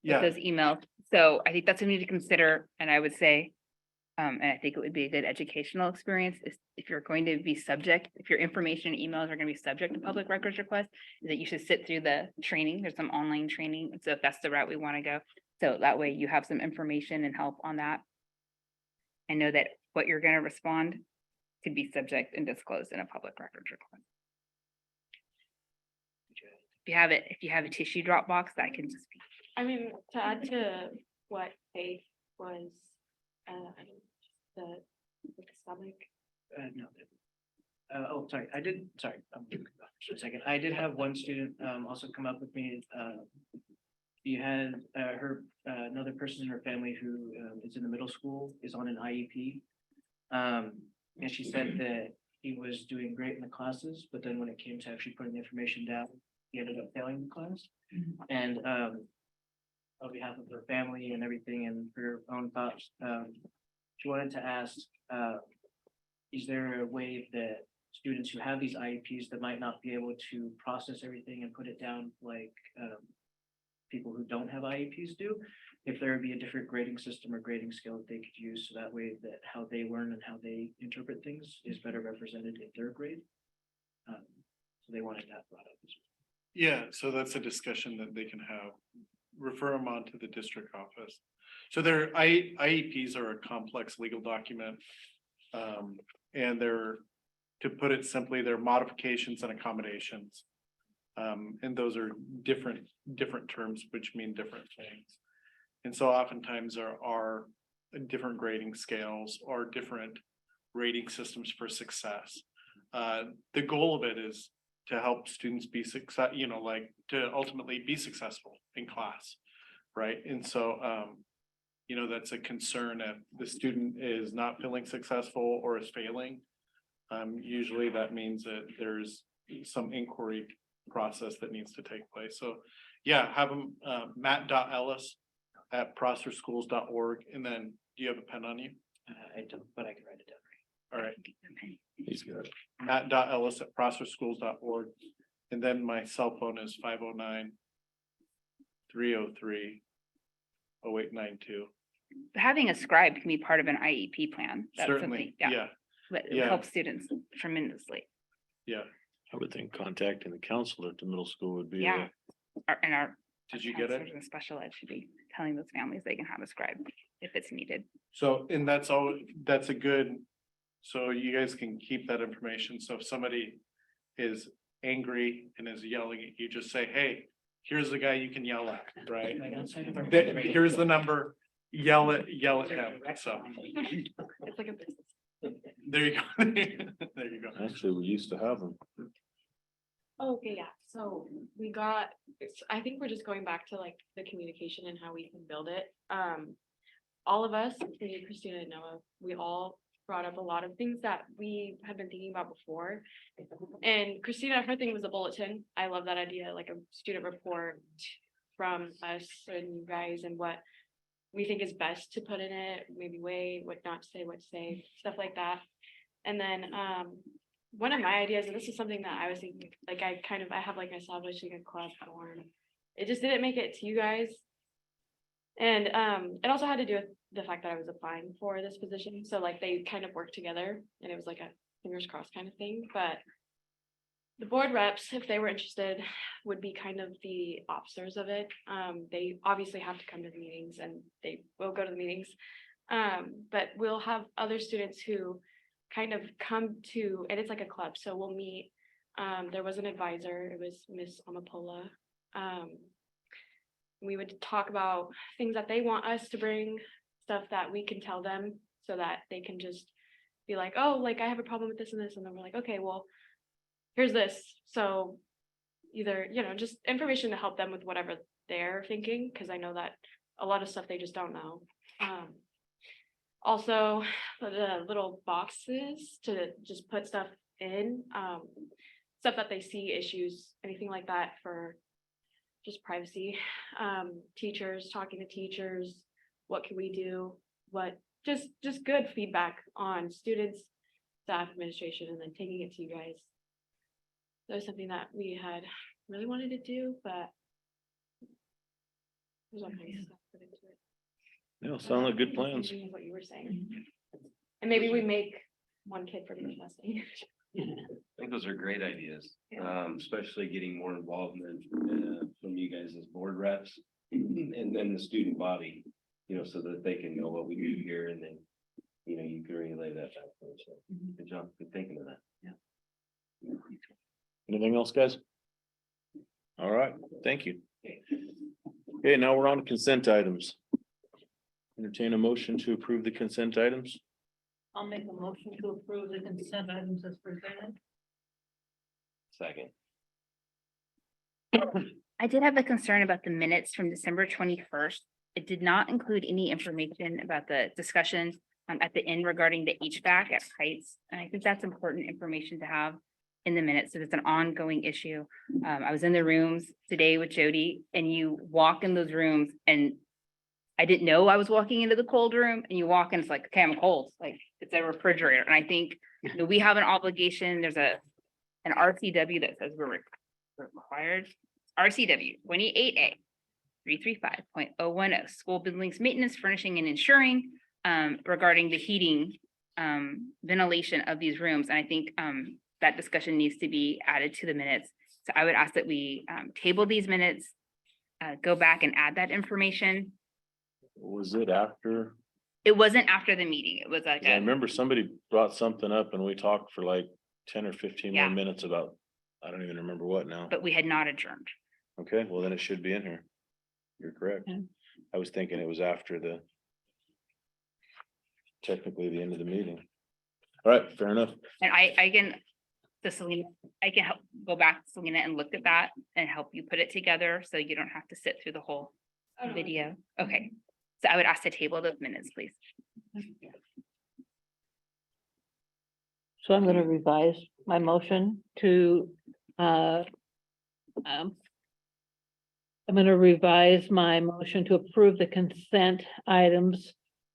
With yeah. those emails. So I think that's something to consider, and I would say, and I think it would be a good educational experience is if you're going to be subject, if your information and emails are going to be subject to public records request, is that you should sit through the training. There's some online training. And so if that's the route we want to go, so that way you have some information and help on that. I know that what you're going to respond could be subject and disclosed in a public records request. If you have a tissue drop box, that can just be. I mean, to add to what Faith was, the stomach. No. Oh, sorry, just a second. I did have one student also come up with me. She had another person in her family who is in the middle school, is on an IEP. And she said that he was doing great in the classes, but then when it came to actually putting the information down, he ended up failing the class. And on behalf of her family and everything and her own thoughts, she wanted to ask, is there a way that students who have these IEPs that might not be able to process everything and put it down like people who don't have IEPs do, if there would be a different grading system or grading scale that they could use, so that way that how they learn and how they interpret things is better represented in their grade. So they wanted that brought up as well. Yeah, so that's a discussion that they can have, refer them on to the district office. So their IEPs are a complex legal document. And they're, to put it simply, they're modifications and accommodations. And those are different terms which mean different things. And so oftentimes there are different grading scales or different rating systems for success. The goal of it is to help students be like to ultimately be successful in class, right? And so, that's a concern if the student is not feeling successful or is failing. Usually that means that there's some inquiry process that needs to take place. So yeah, have them, matt.ellis@prosperschools.org. And then do you have a pen on you? I don't, but I can write it down. All right. He's good. matt.ellis@prosperschools.org. And then my cell phone is 509-303-0892. having a scribe can be part of an IEP plan. That's Certainly, something, yeah, But it yeah. helps students tremendously. yeah. I would think contacting the counselor at the middle school would be. Yeah. And our Did you get it? counselors and special ed should be telling those families they can have a scribe if it's needed. So, and that's all, that's a good, so you guys can keep that information. So if somebody is angry and is yelling at you, just say, hey, here's the guy you can yell at, right? Here's the number, yell at him, so. It's like a business. There you go. There you go. Actually, we used to have them. Oh, okay, yeah, so we got, I think we're just going back to like the communication and how we can build it. All of us, including Christina and Noah, we all brought up a lot of things that we had been thinking about before. And Christina, her thing was a bulletin. I love that idea, like a student report from us and you guys and what we think is best to put in it, maybe way, what not to say, what to say, stuff like that. And then one of my ideas, and this is something that I was thinking, like I have like establishing a club form. It just didn't make it to you guys. And it also had to do with the fact that I was applying for this position. So like they kind of worked together and it was like a fingers crossed kind of thing. But the board reps, if they were interested, would be kind of the officers of it. They obviously have to come to the meetings and they will go to the meetings. But we'll have other students who kind of come to, and it's like a club, so we'll meet. There was an advisor, it was Miss Amapola. We would talk about things that they want us to bring, stuff that we can tell them so that they can just be like, oh, like I have a problem with this and this, and then we're like, okay, well, here's this. So either, just information to help them with whatever they're thinking, because I know that a lot of stuff they just don't know. Also, the little boxes to just put stuff in, stuff that they see, issues, anything like that for just privacy. Teachers, talking to teachers, what can we do? What, just good feedback on students, staff, administration, and then taking it to you guys. That was something that we had really wanted to do, but there's all kinds of stuff put into it. Yeah, sound like good plans. What you were saying. And maybe we make one kid for the testing. I think those are great ideas, especially getting more involvement from you guys as board reps and then the student body, so that they can know what we do here and then, you can relay that back. So good job, good thinking of that. Yeah. Anything else, guys? All right, thank you. Okay, now we're on to consent items. Entertain a motion to approve the consent items. I'll make a motion to approve the consent items as presented. Second. I did have a concern about the minutes from December 21st. It did not include any information about the discussion at the end regarding the HVAC at Heights. And I think that's important information to have in the minutes. So it's an ongoing issue. I was in the rooms today with Jody and you walk in those rooms and I didn't know I was walking into the cold room and you walk in, it's like, okay, I'm cold, like it's a refrigerator. And I think we have an obligation. There's an RCW that says we're required. RCW 28A 335.010, school buildings maintenance, furnishing and insuring regarding the heating, ventilation of these rooms. And I think that discussion needs to be added to the minutes. So I would ask that we table these minutes, go back and add that information. Was it after? It wasn't after the meeting. It was like, I remember somebody brought something up and we talked for like 10 or 15 more Yeah. minutes about, I don't even remember what now. but we had not adjourned. Okay, well then it should be in here. You're correct. Yeah. I was thinking it was after technically the end of the meeting. All right, fair enough. And I can, Selena, I can help go back to Selena and look at that and help you put it together so you don't have to sit through the whole video. Okay, so I would ask to table those minutes, please. So I'm gonna revise my motion to, I'm gonna revise my motion to approve the consent items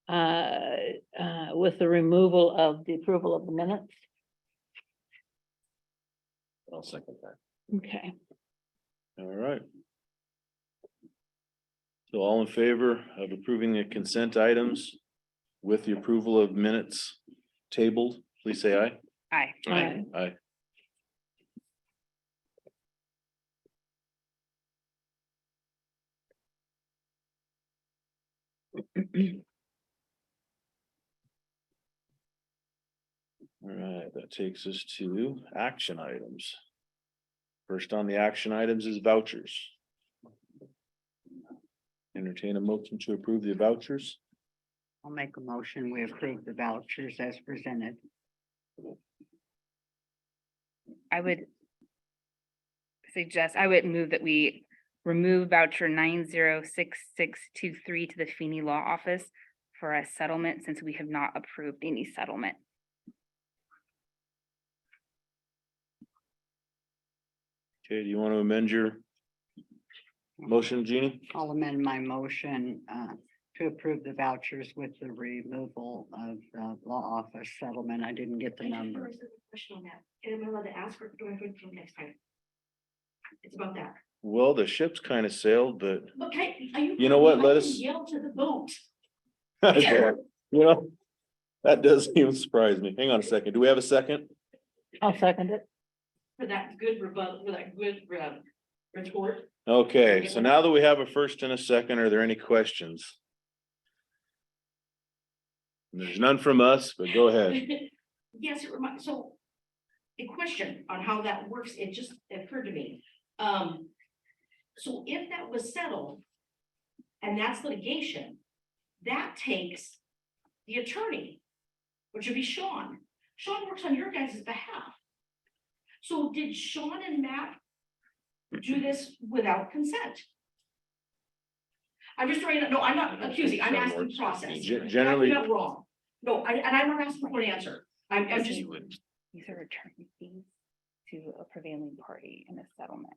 with the removal of the approval of the minutes. I'll second that. Okay. All right. So all in favor of approving the consent items with the approval of minutes tabled, please say aye. Aye. Aye. Aye. All right, that takes us to action items. First on the action items is vouchers. Entertain a motion to approve the vouchers. I'll make a motion, we approve the vouchers as presented. I would suggest, I would move that we remove voucher 906623 to the Feeney Law Office for a settlement, since we have not approved any settlement. Okay, do you want to amend your motion, Jeannie? I'll amend my motion to approve the vouchers with the removal of the law office settlement. I didn't get the number. Question on that. Am I allowed to ask or do I have to wait till next time? It's about that. Well, the ship's kind of sailed, but Okay. You know what, let us- Yell to the boat. you know, that doesn't even surprise me. Hang on a second. Do we have a second? I'll second it. For that good rebuttal, for that good retort. Okay, so now that we have a first and a second, are there any questions? There's none from us, but go ahead. Yes, it reminds, so. A question on how that works, it just occurred to me. So if that was settled. And that's litigation, that takes the attorney, which would be Sean. Sean works on your guys' behalf. So did Sean and Matt do this without consent? I'm just trying to, no, I'm not accusing, I'm asking process. Generally- I'm not wrong. No, and I'm not asking for an answer. I'm just, These are attorney fees to a prevailing party in a settlement.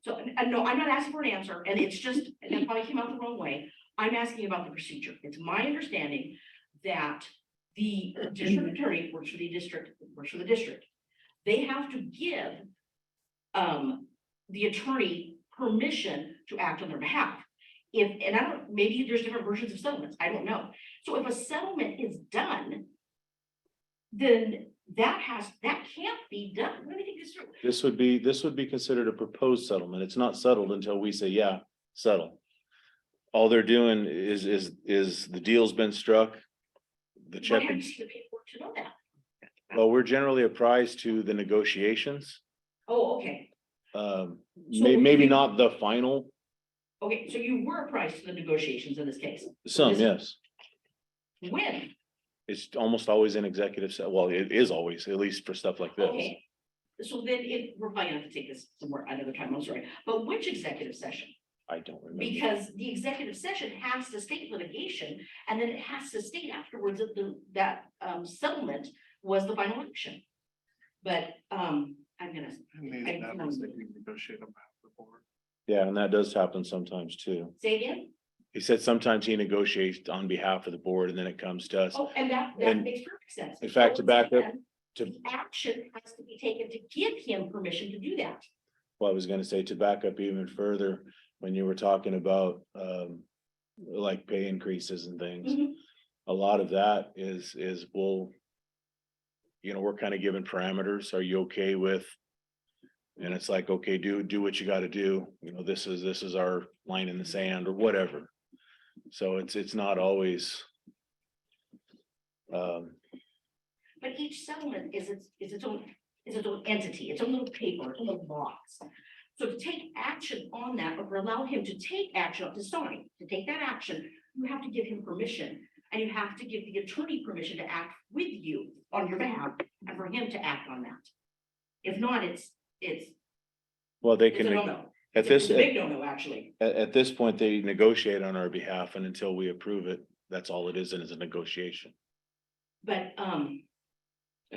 so, and no, I'm not asking for an answer, and it's just, and it probably came out the wrong way. I'm asking about the procedure. It's my understanding that the district attorney works for the district. They have to give the attorney permission to act on their behalf. And I don't, maybe there's different versions of settlements, I don't know. So if a settlement is done, then that can't be done. Let me think this through. This would be considered a proposed settlement. It's not settled until we say, yeah, settle. All they're doing is the deal's been struck. The What check, have you seen the paperwork to know that? well, we're generally apprised to the negotiations. Oh, okay. Maybe not the final, Okay, so you were apprised to the negotiations in this case. some, yes. When? It's almost always in executive, well, it is always, at least for stuff like this. Okay. So then we're probably gonna have to take this somewhere another time, I'm sorry, but which executive session? I don't remember. Because the executive session has to state litigation, and then it has to state afterwards that settlement was the final action. But, I'm gonna, And these matters that we negotiate on behalf of the board. Yeah, and that does happen sometimes too. say again? He said sometimes he negotiates on behalf of the board and then it comes to us. Oh, and that And makes perfect sense. in fact, to back up, Then to- the action has to be taken to give him permission to do that. Well, I was gonna say to back up even further, when you were talking about like pay increases and things. Mhm. A lot of that is we'll. You know, we're kind of given parameters. Are you okay with? And it's like, okay, do what you gotta do. You know, this is our line in the sand or whatever. So it's not always. But each settlement is its own entity, its own little paper, its own little box. So to take action on that, or allow him to take action, to take that action, you have to give him permission. And you have to give the attorney permission to act with you on your behalf and for him to act on that. If not, it's Well, they a can, no-no. at this, It's a big no-no, actually. at this point, they negotiate on our behalf and until we approve it, that's all it is, and it's a negotiation. But, I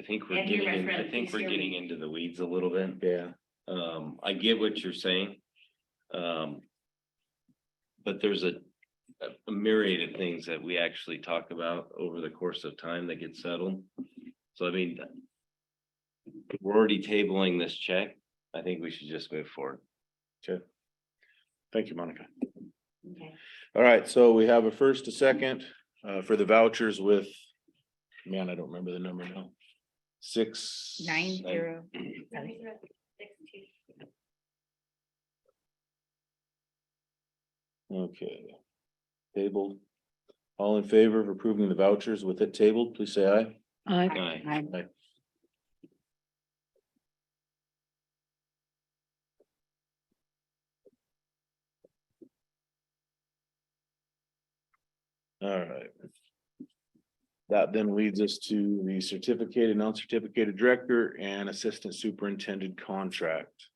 think we're And here, my getting, friend, I think please we're hear getting me. into the weeds a little bit. Yeah. I get what you're saying. But there's a myriad of things that we actually talk about over the course of time that get settled. So I mean, we're already tabling this check. I think we should just move forward. Okay. Thank you, Monica. okay. All right, so we have a first, a second, for the vouchers with, man, I don't remember the number now. 9-0. 9-0-6-2. Okay. Tabled. All in favor of approving the vouchers with it tabled, please say aye. I, Aye. Aye. All right. That then leads us to the certificated, non-certificated director and assistant superintendent contract.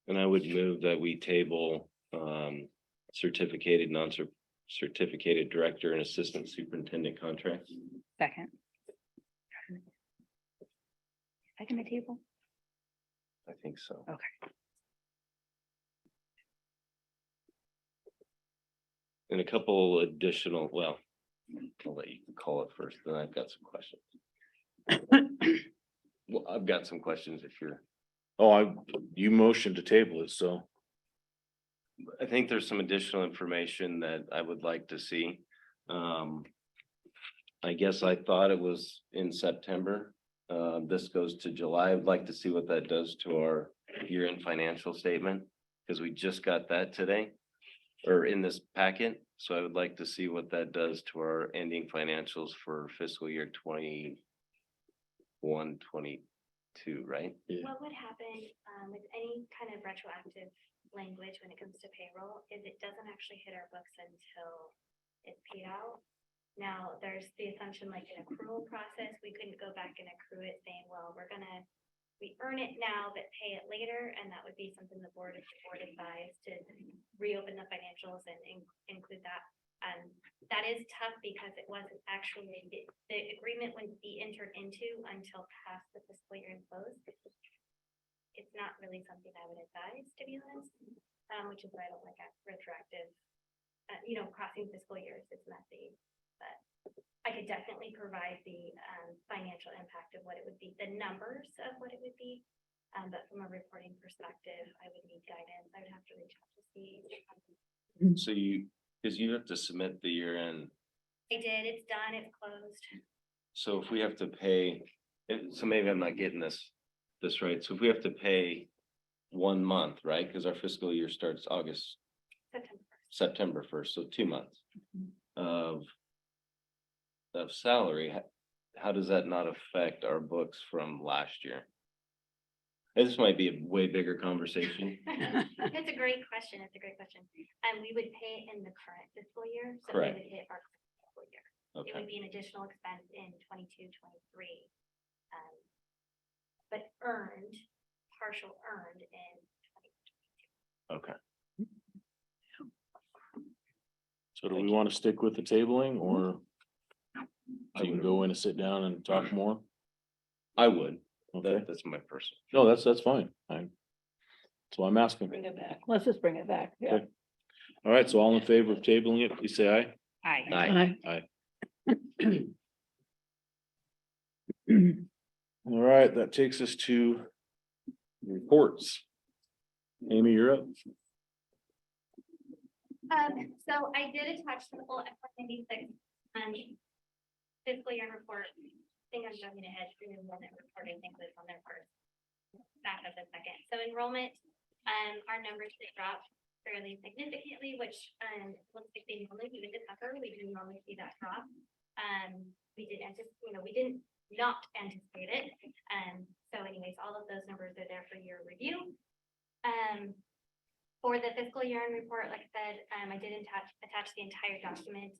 And I would move that we table certificated, certificated director and assistant superintendent contracts. Second. Second the table. I think so. Okay. And a couple additional, well, I'll let you call it first, then I've got some questions. Well, I've got some questions if you're, Oh, you motioned to table it, so. I think there's some additional information that I would like to see. I guess I thought it was in September. This goes to July. I'd like to see what that does to our year-end financial statement, because we just got that today or in this packet. So I would like to see what that does to our ending financials for fiscal year 21-22, right? What would happen with any kind of retroactive language when it comes to payroll is it doesn't actually hit our books until it's paid out. Now, there's the assumption like an accrual process, we couldn't go back and accrue it saying, well, we earn it now, but pay it later, and that would be something the board advised to reopen the financials and include that. That is tough because it wasn't actually, the agreement wouldn't be entered into until past the fiscal year and close. It's not really something I would advise, to be honest, which is why I don't like retroactive, crossing fiscal years, it's messy. But I could definitely provide the financial impact of what it would be, the numbers of what it would be. But from a reporting perspective, I would need guidance. I would have to reach out to see. So because you have to submit the year end. I did, it's done, it's closed. So if we have to pay, so maybe I'm not getting this right. So if we have to pay 1 month, right? Because our fiscal year starts September 1st, so 2 months of salary. How does that not affect our books from last year? This might be a way bigger conversation. It's a great question. It's a great question. And we would pay it in the current fiscal year. So Correct. we would hit our current fiscal year. It Okay, would be an additional expense in 22, 23. But partial earned in 2022. okay. So do we want to stick with the tabling or? I can go in and sit down and talk more? I would. Okay, That's my personal. no, that's fine. So I'm asking. bring it back. Let's just bring it back. Yeah. Okay. All right, so all in favor of tabling it, please say aye. Aye. I, All right, that takes us to reports. Amy, you're up. So I did attach the full FY96 fiscal year report. I think I'm jumping ahead to the enrollment report. I think was on there first. Back up a second. So enrollment, our numbers did drop fairly significantly, which looks like they normally do in December. We do normally see that drop. We did anticipate, we didn't not anticipate it. So anyways, all of those numbers are there for your review. For the fiscal year end report, like I said, I did attach the entire document.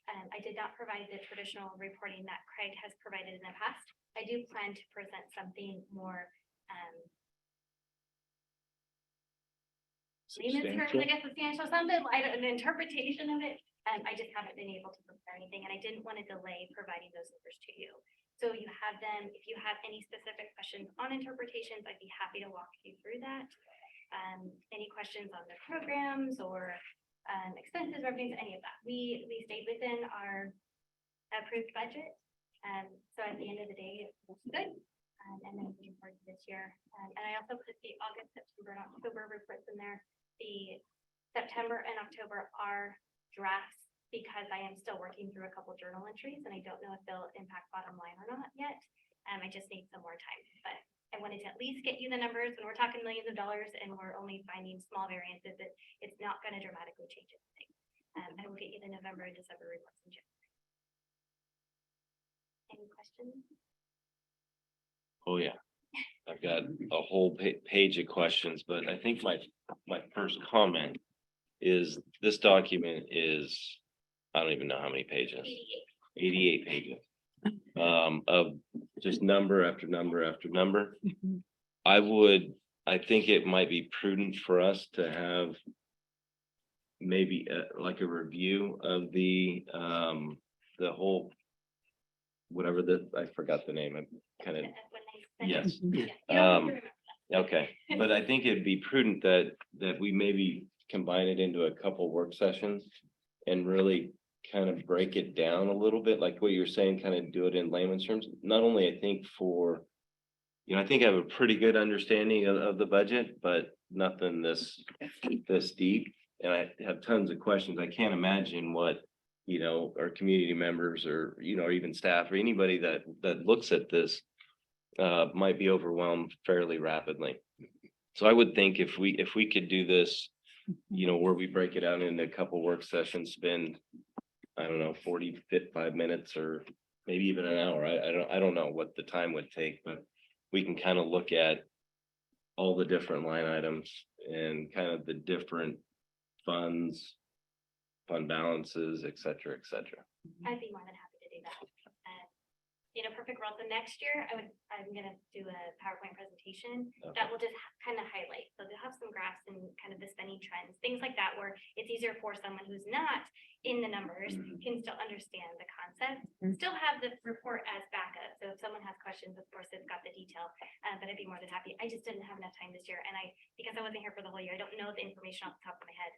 I did not provide the traditional reporting that Craig has provided in the past. I do plan to present something more Substantial. I guess substantial, something, an interpretation of it. I just haven't been able to prepare anything, and I didn't want to delay providing those numbers to you. So you have them. If you have any specific questions on interpretations, I'd be happy to walk you through that. Any questions on the programs or expenses, revenues, any of that. We stayed within our approved budget. So at the end of the day, it was good. And then we for this year. And I also put the August, September, and October reports in there. The September and October are drafts because I am still working through a couple journal entries and I don't know if they'll impact bottom line or not yet. I just need some more time, but I wanted to at least get you the numbers when we're talking millions of dollars and we're only finding small variances that it's not gonna dramatically change anything. I will get you the November and December reports in January. Any questions? Oh, yeah. I've got a whole page of questions, but I think my first comment is this document is, I don't even know how many pages, 88 pages. Of just number after number after number. I think it might be prudent for us to have maybe like a review of the whole, whatever I forgot the name, I'm kind of, yes. Okay, but I think it'd be prudent that we maybe combine it into a couple work sessions and really kind of break it down a little bit, like what you're saying, kind of do it in layman's terms. Not only I think for, I think I have a pretty good understanding of the budget, but nothing this deep. And I have tons of questions. I can't imagine what, our community members or, or even staff or anybody that looks at this might be overwhelmed fairly rapidly. So I would think if we could do this, where we break it out into a couple work sessions, spend, I don't know, 45 minutes or maybe even an hour. I don't know what the time would take, but we can kind of look at all the different line items and kind of the different funds, fund balances, et cetera, et cetera. I'd be more than happy to do that. In a perfect world, the next year, I'm gonna do a PowerPoint presentation that will just kind of highlight. So they'll have some graphs and kind of the spending trends, things like that, where it's easier for someone who's not in the numbers can still understand the concept, still have the report as backup. So if someone has questions, of course, it's got the detail, but I'd be more than happy. I just didn't have enough time this year. And because I wasn't here for the whole year, I don't know the information off the top of my head.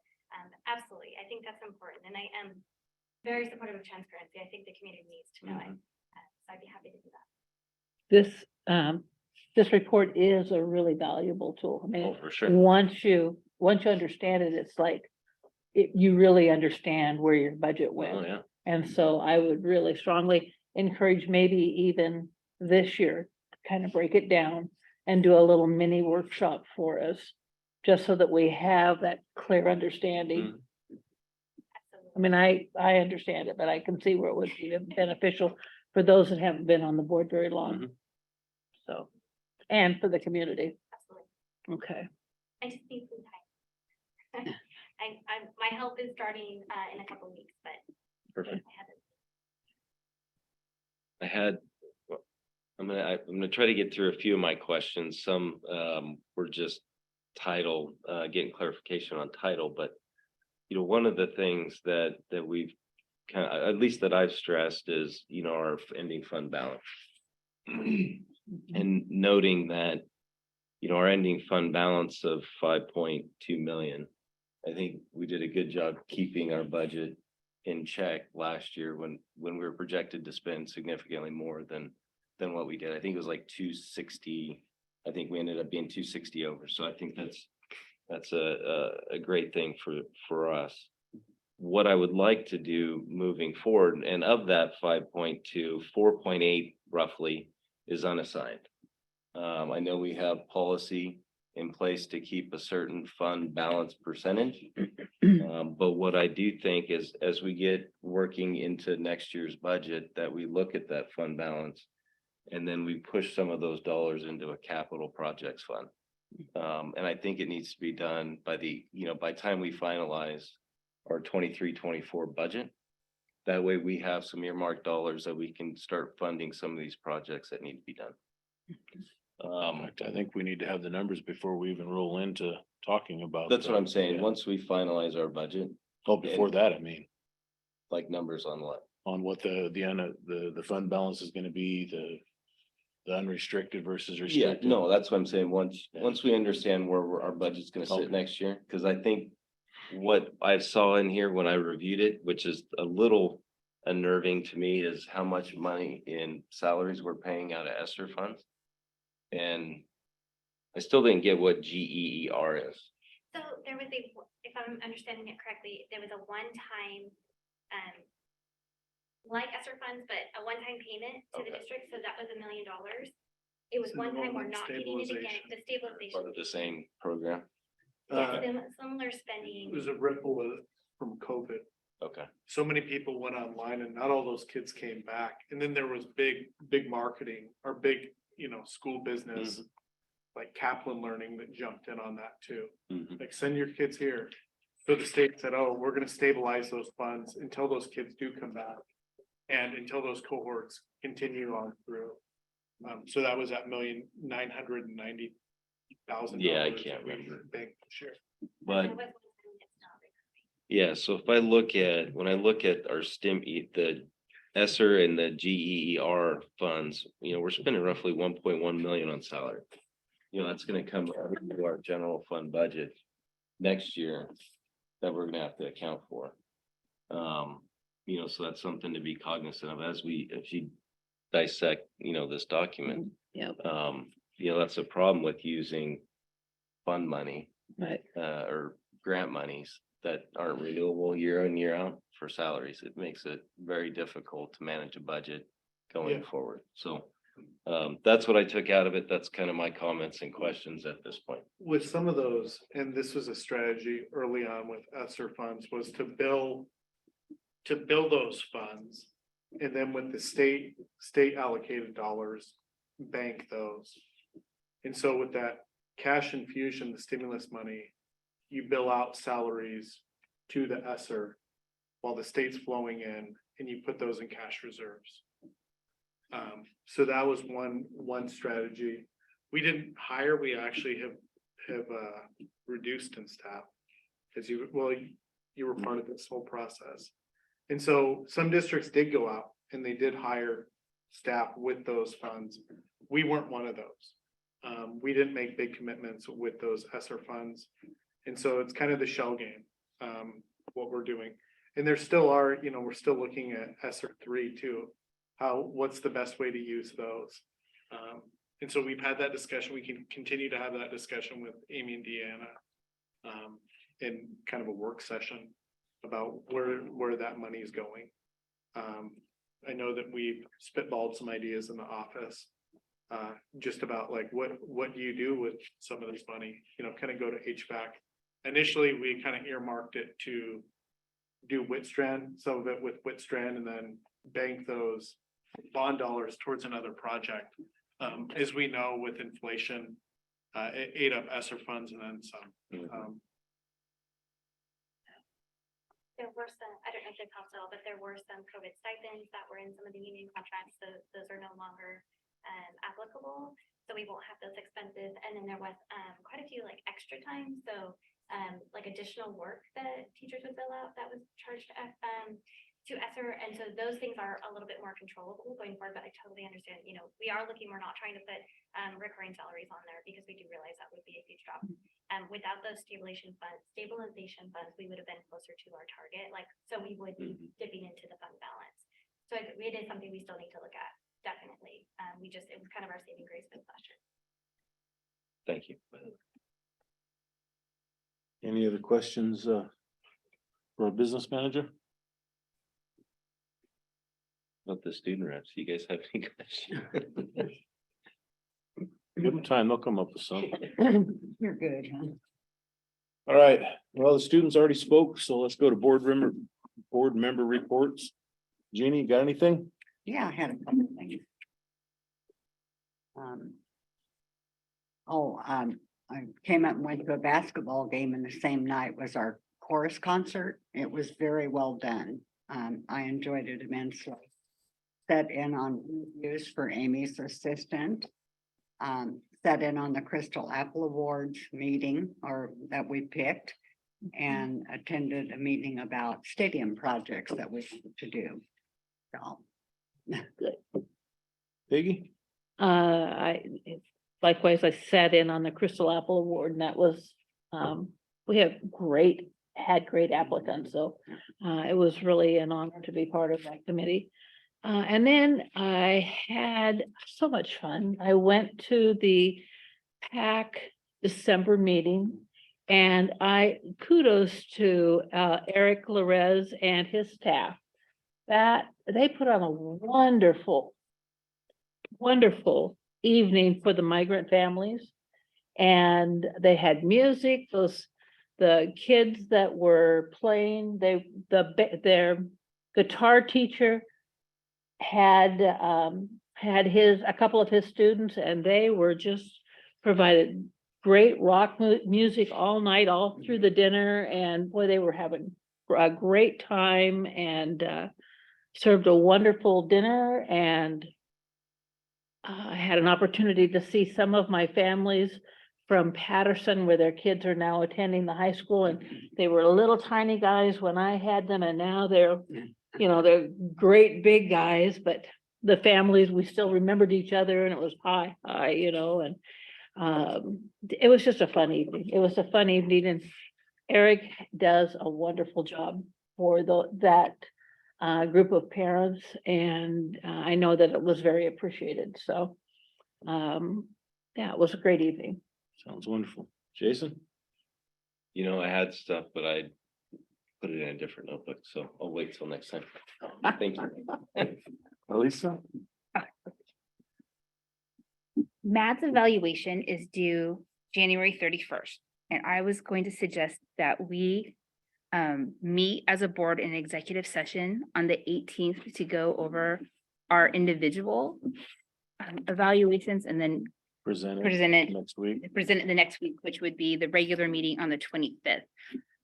Absolutely. I think that's important. And I am very supportive of transparency. I think the community needs to know it. So I'd be happy to do that. This report is a really valuable tool. I mean, Oh, for sure. once you understand it, it's like, you really understand where your budget Oh, went. yeah. And so I would really strongly encourage maybe even this year, kind of break it down and do a little mini workshop for us, just so that we have that clear understanding. I mean, I understand it, but I can see where it would be beneficial for those that haven't been on the board very long. So, and for the community. Absolutely. Okay. I just need some time. My help is starting in a couple of weeks, but Perfect. I haven't. I'm gonna try to get through a few of my questions. Some were just title, getting clarification on title, but one of the things that we've kind of, at least that I've stressed is, our ending fund balance. And noting that, our ending fund balance of 5.2 million, I think we did a good job keeping our budget in check last year when we were projected to spend significantly more than what we did. I think it was like 260. I think we ended up being 260 over. So I think that's a great thing for us. What I would like to do moving forward, and of that 5.2, 4.8 roughly is unassigned. I know we have policy in place to keep a certain fund balance percentage. But what I do think is, as we get working into next year's budget, that we look at that fund balance and then we push some of those dollars into a capital projects fund. And I think it needs to be done by by time we finalize our 23-24 budget. That way we have some earmarked dollars that we can start funding some of these projects that need to be done. I think we need to have the numbers before we even roll into talking about. That's what I'm saying. Yeah. Once we finalize our budget, Oh, before that, I mean, like numbers on what? on what the fund balance is gonna be, the unrestricted versus Yeah, restricted. no, that's what I'm saying. Once we understand where our budget's gonna Okay. sit next year, because I think what I saw in here when I reviewed it, which is a little unnerving to me, is how much money in salaries we're paying out of ESSER funds. And I still didn't get what GEER is. So there was a, if I'm understanding it correctly, there was a one-time, like ESSER funds, but a one-time payment to the Okay. district, so that was $1 million. It was one time, we're not getting it again, the Part stabilization. of the same program. Yeah, similar spending. It was a ripple from COVID. Okay. So many people went online and not all those kids came back. And then there was big marketing or big, school business. Like Kaplan Learning that jumped in on that too. Mhm. Like send your kids here. So the state said, oh, we're gonna stabilize those funds until those kids do come back. And until those cohorts continue on through. So that was at $1,990,000. Yeah, I can't remember. Bank share. But That was one time, it's not recurring. yeah, so if I look at, when I look at our the ESSER and the GEER funds, we're spending roughly 1.1 million on salary. That's gonna come out of our general fund budget next year that we're gonna have to account for. So that's something to be cognizant of as you dissect, this document. Yep, That's a problem with using fund money right. or grant monies that aren't renewable year in, year out for salaries. It makes it very difficult to manage a budget going Yeah. forward. So that's what I took out of it. That's kind of my comments and questions at this point. With some of those, and this was a strategy early on with ESSER funds, was to build those funds. And then with the state allocated dollars, bank those. And so with that cash infusion, the stimulus money, you bill out salaries to the ESSER while the state's flowing in, and you put those in cash reserves. So that was one strategy. We didn't hire, we actually have reduced in staff. As you were part of this whole process. And so some districts did go out and they did hire staff with those funds. We weren't one of those. We didn't make big commitments with those ESSER funds. And so it's kind of the shell game, what we're doing. And there still are, we're still looking at ESSER 3 too. What's the best way to use those? And so we've had that discussion. We can continue to have that discussion with Amy and Deanna in kind of a work session about where that money is going. I know that we've spitballed some ideas in the office, just about like, what do you do with some of this money? Kind of go to HVAC. Initially, we kind of earmarked it to do Whitstrand, some of it with Whitstrand, and then bank those bond dollars towards another project. As we know, with inflation, it ate up ESSER funds and then some. There were some, I don't know if they're possible, but there were some COVID stipends that were in some of the union contracts, so those are no longer applicable. So we won't have those expenses. And then there was quite a few like extra time. So like additional work that teachers would fill out that was charged to ESSER. And so those things are a little bit more controllable going forward, but I totally understand, we are looking, we're not trying to put recurring salaries on there because we do realize that would be a huge drop. Without those stabilization funds, we would have been closer to our target, so we would be dipping into the fund balance. So it is something we still need to look at, definitely. It was kind of our saving grace this last year. Thank you. Any other questions for our business manager? Not the student reps. You guys have any questions? Give them time, they'll come up with some. You're good, huh? All right, well, the students already spoke, so let's go to board member reports. Jeannie, you got anything? Yeah, I had a couple of things. I came up and went to a basketball game, and the same night was our chorus concert. It was very well done. I enjoyed it immensely. Sat in on reviews for Amy's assistant. Sat in on the Crystal Apple Awards meeting that we picked, and attended a meeting about stadium projects that we need to do. So. Peggy? Likewise, I sat in on the Crystal Apple Award, and that was, we had great applicants, so it was really an honor to be part of that committee. And then I had so much fun. I went to the PAC December meeting, And kudos to Eric Larez and his staff. That they put on a wonderful evening for the migrant families. And they had music, the kids that were playing, their guitar teacher had a couple of his students, and they were just provided great rock music all night, all through the dinner, and boy, they were having a great time and served a wonderful dinner. And I had an opportunity to see some of my families from Patterson, where their kids are now attending the high school, and they were little tiny guys when I had them, and now they're, they're great big guys, but the families, we still remembered each other, and it was hi, and it was just a fun evening. It was a fun evening, and Eric does a wonderful job for that group of parents, and I know that it was very appreciated. So, yeah, it was a great evening. Sounds wonderful. Jason? I had stuff, but I put it in a different notebook, so I'll wait till next time. Thank you. Lisa? Matt's evaluation is due January 31st, and I was going to suggest that we meet as a board in executive session on the 18th to go over our individual evaluations, and then Present present it next week. present it the next week, which would be the regular meeting on the 25th.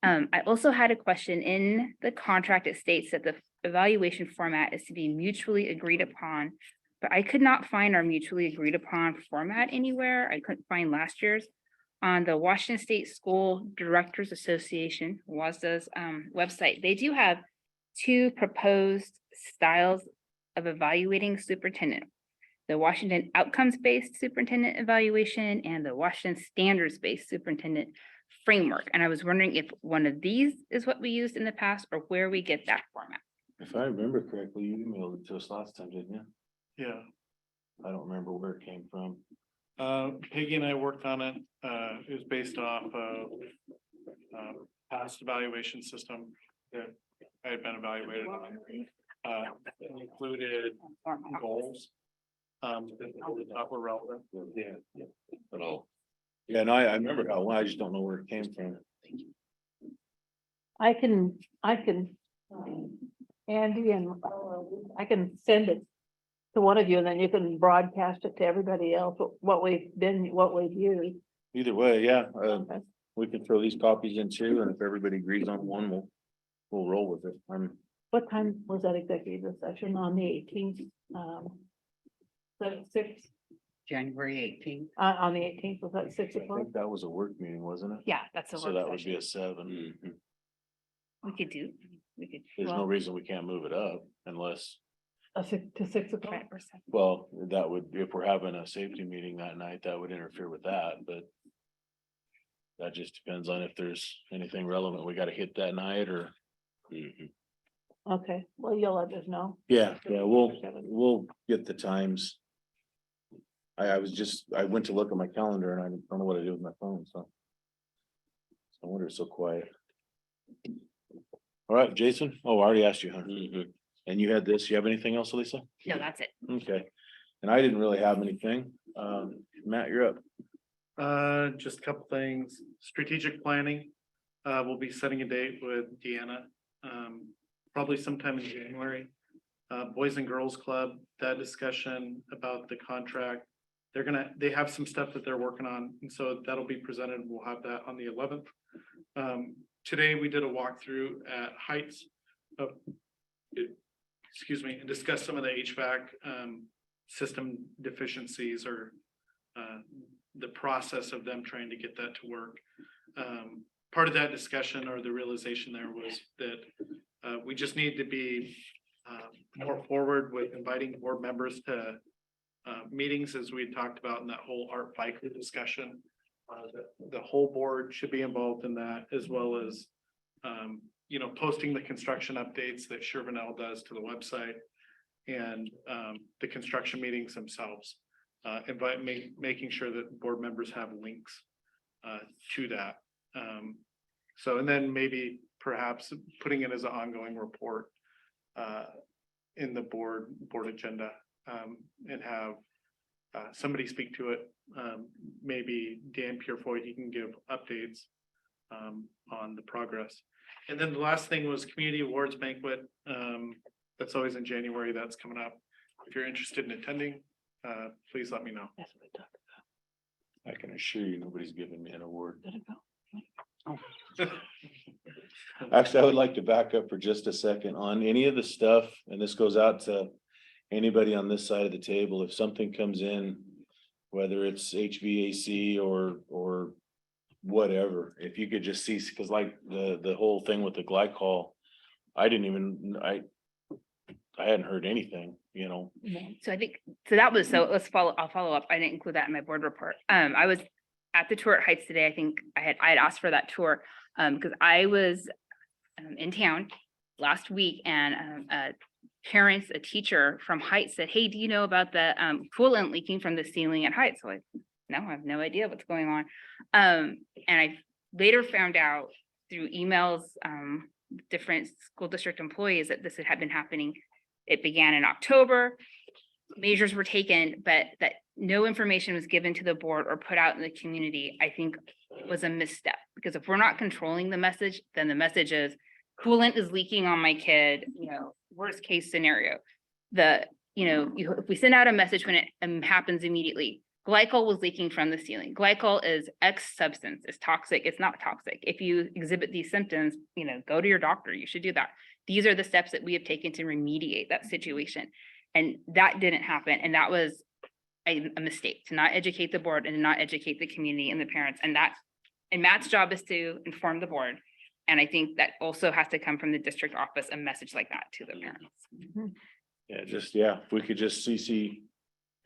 I also had a question. In the contract. It states that the evaluation format is to be mutually agreed upon, but I could not find our mutually agreed upon format anywhere. I couldn't find last year's. On the Washington State School Directors Association, WASDA's website, they do have two proposed styles of evaluating superintendent: the Washington Outcomes-Based Superintendent Evaluation and the Washington Standards-Based Superintendent Framework. And I was wondering if one of these is what we used in the past, or where we get that format. If I remember correctly, you emailed it to us last time, didn't you? Yeah, I don't remember where it came from. Peggy and I worked on it. It was based off of past evaluation system that I had been evaluated on. It included goals. That we thought were relevant. Yeah. But yeah, no, I remember how, I just don't know where it came from. I can, Andy, and I can send it to one of you, and then you can broadcast it to everybody else, what we've used. Either way, yeah, Okay. we can throw these copies in too, and if everybody agrees on one, we'll roll with it. What time was that executive session on the 18th? Six, January 18th. on the 18th, was that 6 I o'clock? think that was a work meeting, wasn't it? Yeah, that's a So work that would be session. a 7. We could do. There's no reason we can't move it up unless, To 6 o'clock. well, that would, if we're having a safety meeting that night, that would interfere with that, but that just depends on if there's anything relevant we gotta hit that night or. Okay, well, you'll let us know. Yeah, we'll get the times. I went to look at my calendar and I don't know what I do with my phone, so. I wonder it's so quiet. All right, Jason. Oh, I already asked you, huh? And you had this. You have anything else, Lisa? No, that's it. Okay. And I didn't really have anything. Matt, you're up. Just a couple things. Strategic planning. We'll be setting a date with Deanna, probably sometime in January. Boys and Girls Club, that discussion about the contract. They have some stuff that they're working on, and so that'll be presented. We'll have that on the 11th. Today, we did a walkthrough at Heights. And discussed some of the HVAC system deficiencies or the process of them trying to get that to work. Part of that discussion or the realization there was that we just need to be more forward with inviting board members to meetings, as we talked about in that whole Art Biker discussion. The whole board should be involved in that, as well as posting the construction updates that Shervinell does to the website, and the construction meetings themselves. Making sure that board members have links to that. So, and then maybe perhaps putting it as an ongoing report in the board agenda, and have somebody speak to it. Maybe Dan Purefoy, he can give updates on the progress. And then the last thing was community awards banquet. That's always in January. That's coming up. If you're interested in attending, please let me know. That's what we talked I can assure you, nobody's giving me an award. about. Actually, I would like to back up for just a second on any of the stuff, and this goes out to anybody on this side of the table. If something comes in, whether it's HVAC or whatever, if you could just see, because like the whole thing with the glycol, I hadn't heard anything, you know. So I think, so that was, so I'll follow up. I didn't include that in my board report. I was at the tour at Heights today. I think I had asked for that tour because I was in town last week and parents, a teacher from Heights said, hey, do you know about the coolant leaking from the ceiling at Heights? So no, I have no idea what's going on. And I later found out through emails, different school district employees that this had been happening. It began in October, measures were taken, but that no information was given to the board or put out in the community, I think was a misstep. Because if we're not controlling the message, then the message is coolant is leaking on my kid, you know, worst case scenario. If we send out a message when it happens immediately, glycol was leaking from the ceiling. Glycol is X substance, it's toxic, it's not toxic. If you exhibit these symptoms, go to your doctor, you should do that. These are the steps that we have taken to remediate that situation. And that didn't happen. And that was a mistake to not educate the board and not educate the community and the parents. And Matt's job is to inform the board. And I think that also has to come from the district office, a message like that to the parents. If we could just CC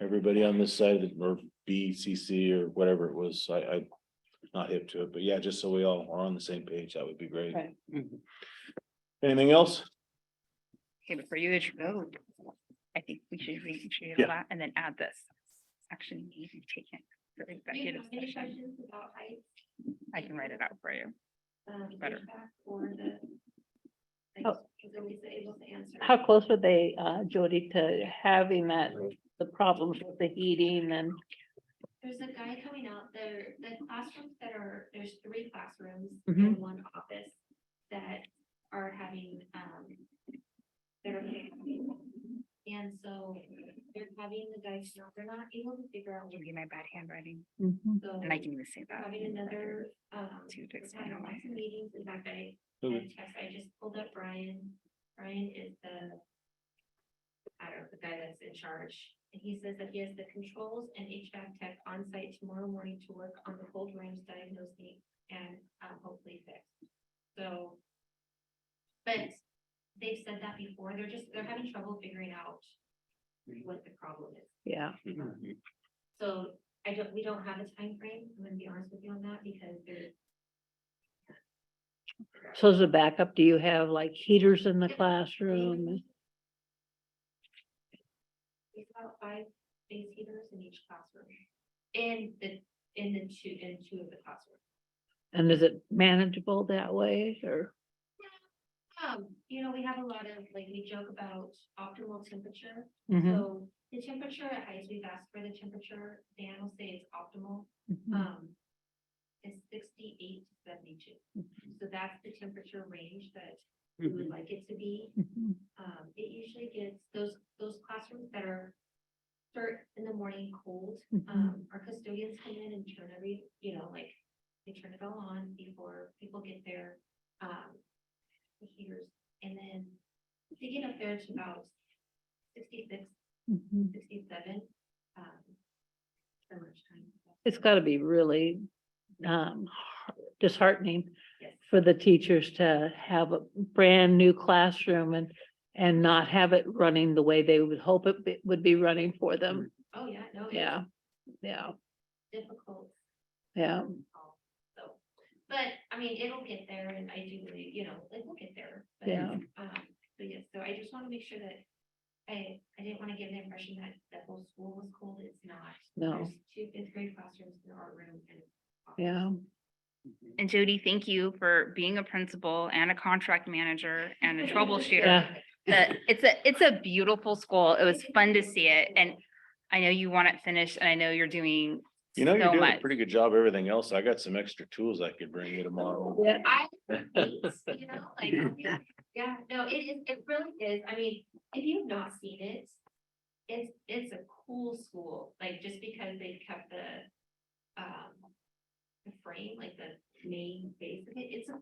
everybody on this side or BCC or whatever it was, I not hip to it, but yeah, just so we all are on the same page, that would be great. Right. Anything else? Okay, before you go, I think we should read Yeah. that and then add this action needs to be taken for Do you executive have any session. questions about Heights? I can write it out for you. Better. HVAC or the? Oh. Is Elisa able to answer? How close were they, Jody, to having the problems with the heating and? There's a guy coming out there, the classrooms there's 3 classrooms Mhm. and 1 office that are having, and so they're having the guys, they're not able to figure out. Give you my bad handwriting So and I can even say they're that. having another, To they're explain having why. lots of meetings. In fact, I just pulled up Brian. Brian is the guy that's in charge. And he says that he has the controls and HVAC tech on site tomorrow morning to work on the cold rooms, diagnosing and hopefully fix. So, but they've said that before. They're having trouble figuring out what the problem is. Yeah. So we don't have a time frame. I'm gonna be honest with you on that because they're. So as a backup, do you have like heaters in the classroom? It's about 5 space heaters in each classroom. In two of the classrooms. And is it manageable that way or? We have a lot of, we joke about optimal temperature. Mhm. So the temperature at Heights, we've asked for the temperature, Dan will say it's optimal. Mhm. It's 68 to 72. So that's the temperature range that Mm-hmm. we would like it to be. Mhm. It usually gets those classrooms that start in the morning cold. Mhm. Our custodians come in and turn they turn it all on before people get their the heaters. And then they get up there to about 66, Mhm. 67. So much time. It's gotta be really disheartening Yes. for the teachers to have a brand new classroom and not have it running the way they would hope it would be running for them. Oh, yeah, no, it's Yeah, yeah, difficult. yeah. So, but I mean, it'll get there and I do believe, it will get there. But, Yeah. So yes, so I just want to make sure that I didn't want to give the impression that the whole school was cold. It's not. No. There's 2 5th grade classrooms in our room and. office. Yeah. And Jody, thank you for being a principal and a contract manager and a troubleshooter. Yeah, That it's a beautiful school. It was fun to see it. And I know you want it finished and I know you're doing You know, you're so doing a much. pretty good job, everything else. I got some extra tools I could bring you tomorrow. yeah. You know, like, yeah, no, it really is. I mean, if you've not seen it, it's a cool school, like, just because they've kept the frame, like the main base of it, so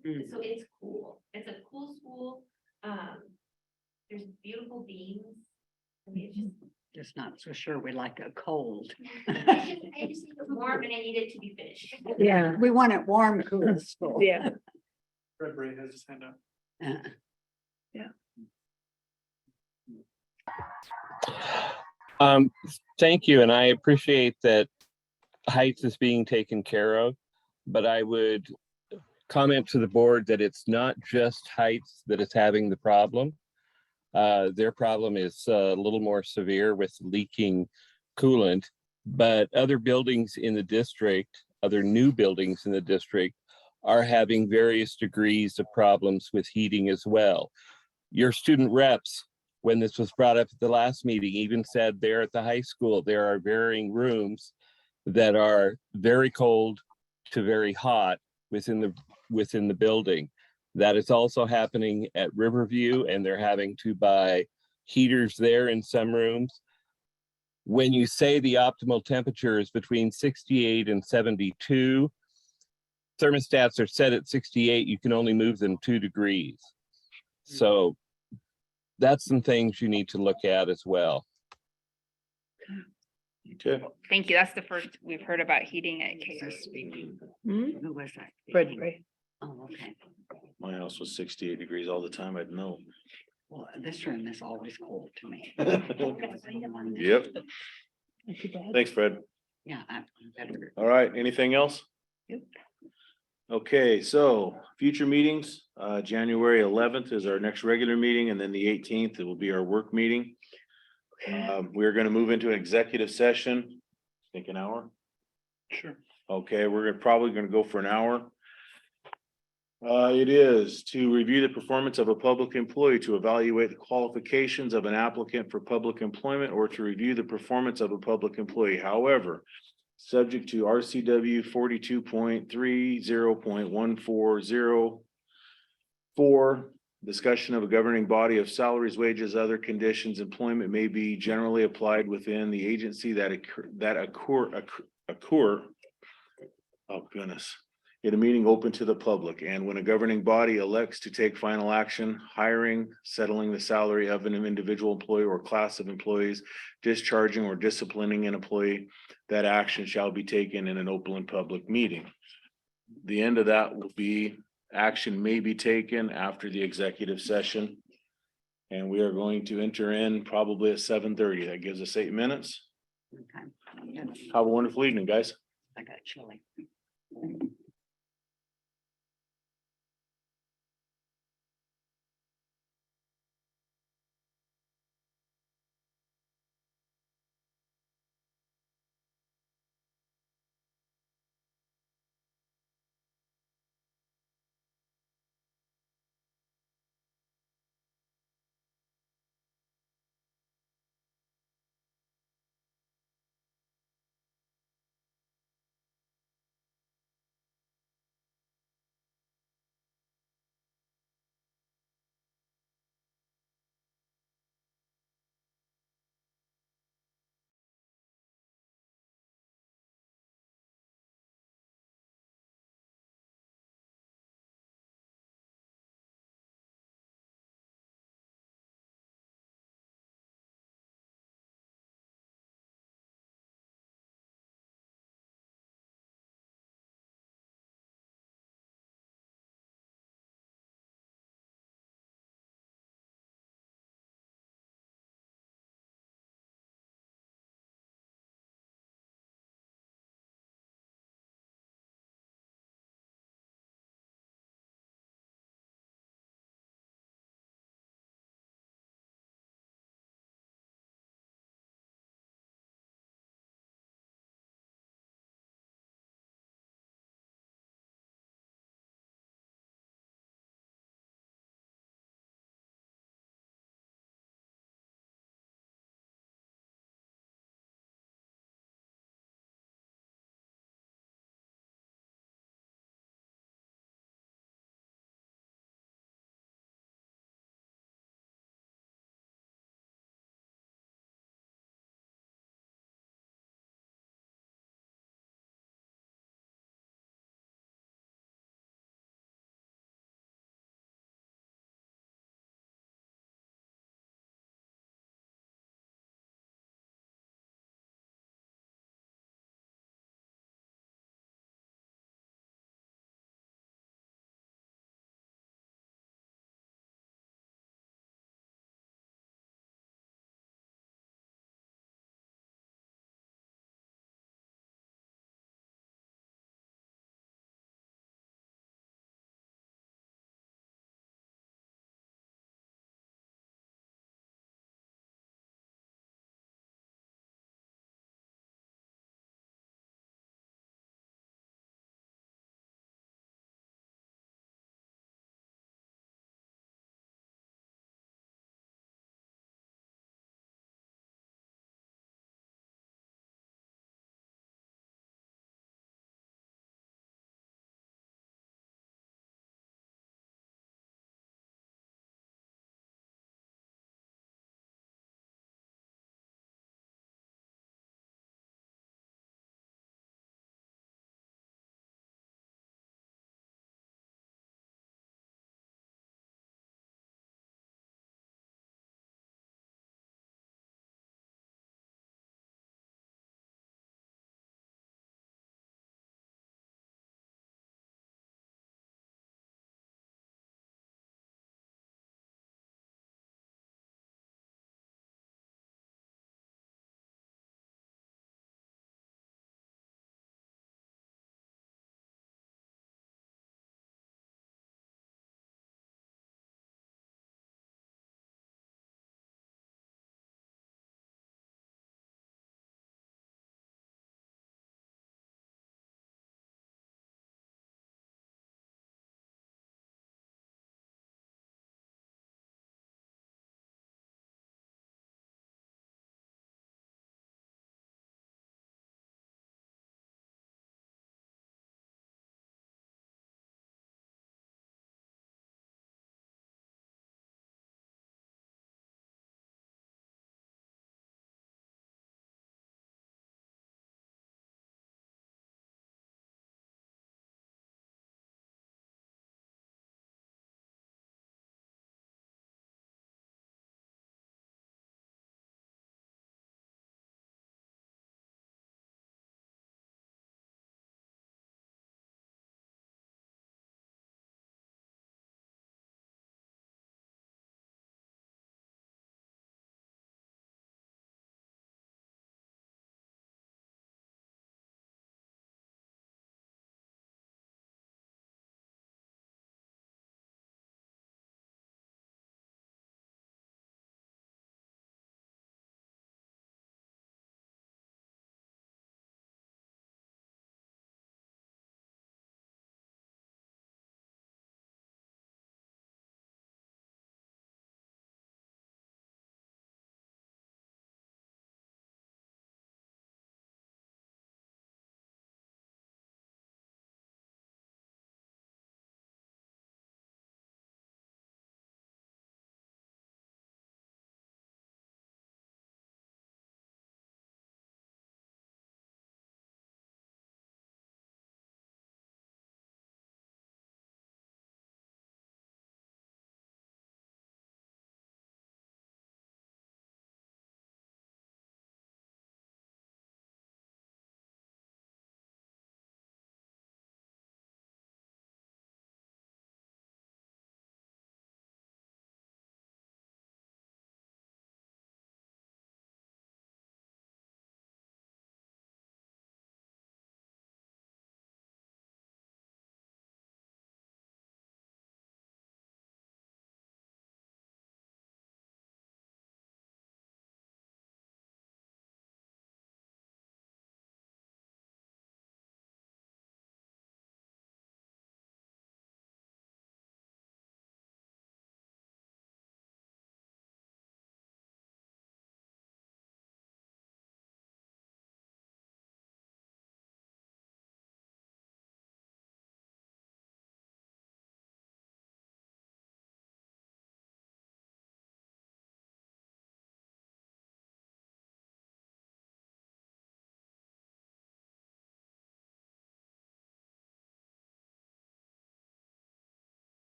it's cool. It's a cool school. There's beautiful beams. I mean, it's Just not so sure we like it cold. I just need it warm and I need it to be finished. Yeah, We want it warm, cool school. yeah. Fred Bray has his hand up. Uh, Thank you, and I appreciate that Heights is being taken care of, but I would comment to the board that it's not just Heights that is having the problem. Their problem is a little more severe with leaking coolant, but other buildings in the district, other new buildings in the district are having various degrees of problems with heating as well. Your student reps, when this was brought up at the last meeting, even said there at the high school, there are varying rooms that are very cold to very hot within the building. That is also happening at Riverview, and they're having to buy heaters there in some rooms. When you say the optimal temperature is between 68 and 72, thermostats are set at 68, you can only move them 2 degrees. So that's some things you need to look at as well. Okay, Thank you. That's the first we've heard about heating at KS. Who was that? Fred Bray. Oh, okay. my house was 68 degrees all the time. I'd know. Well, this room is always cold to me. Yep. Not too bad. Thanks, Fred. Yeah, I'm better. All right, anything else? Yep. Okay, so future meetings, January 11th is our next regular meeting, and then the 18th, it will be our work meeting. We're gonna move into an executive session. Think an hour? Sure. Okay, we're probably gonna go for an hour. It is to review the performance of a public employee, to evaluate the qualifications of an applicant for public employment, or to review the performance of a public employee. However, subject to RCW 42.30.140. Discussion of a governing body of salaries, wages, other conditions, employment may be generally applied within the agency that occur. Oh, goodness. In a meeting open to the public, and when a governing body elects to take final action, hiring, settling the salary of an individual employee or class of employees, discharging or disciplining an employee, that action shall be taken in an open public meeting. The end of that will be action may be taken after the executive session. And we are going to enter in probably at 7:30. That gives us 8 minutes. Okay. Have a wonderful evening, guys. I got chilly.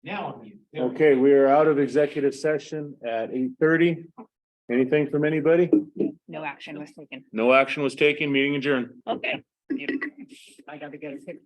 Now I'm mute. Okay, we are out of executive session at 8:30. Anything from anybody? No action was taken. No action was taken, meeting adjourned. Okay. I gotta get a picture.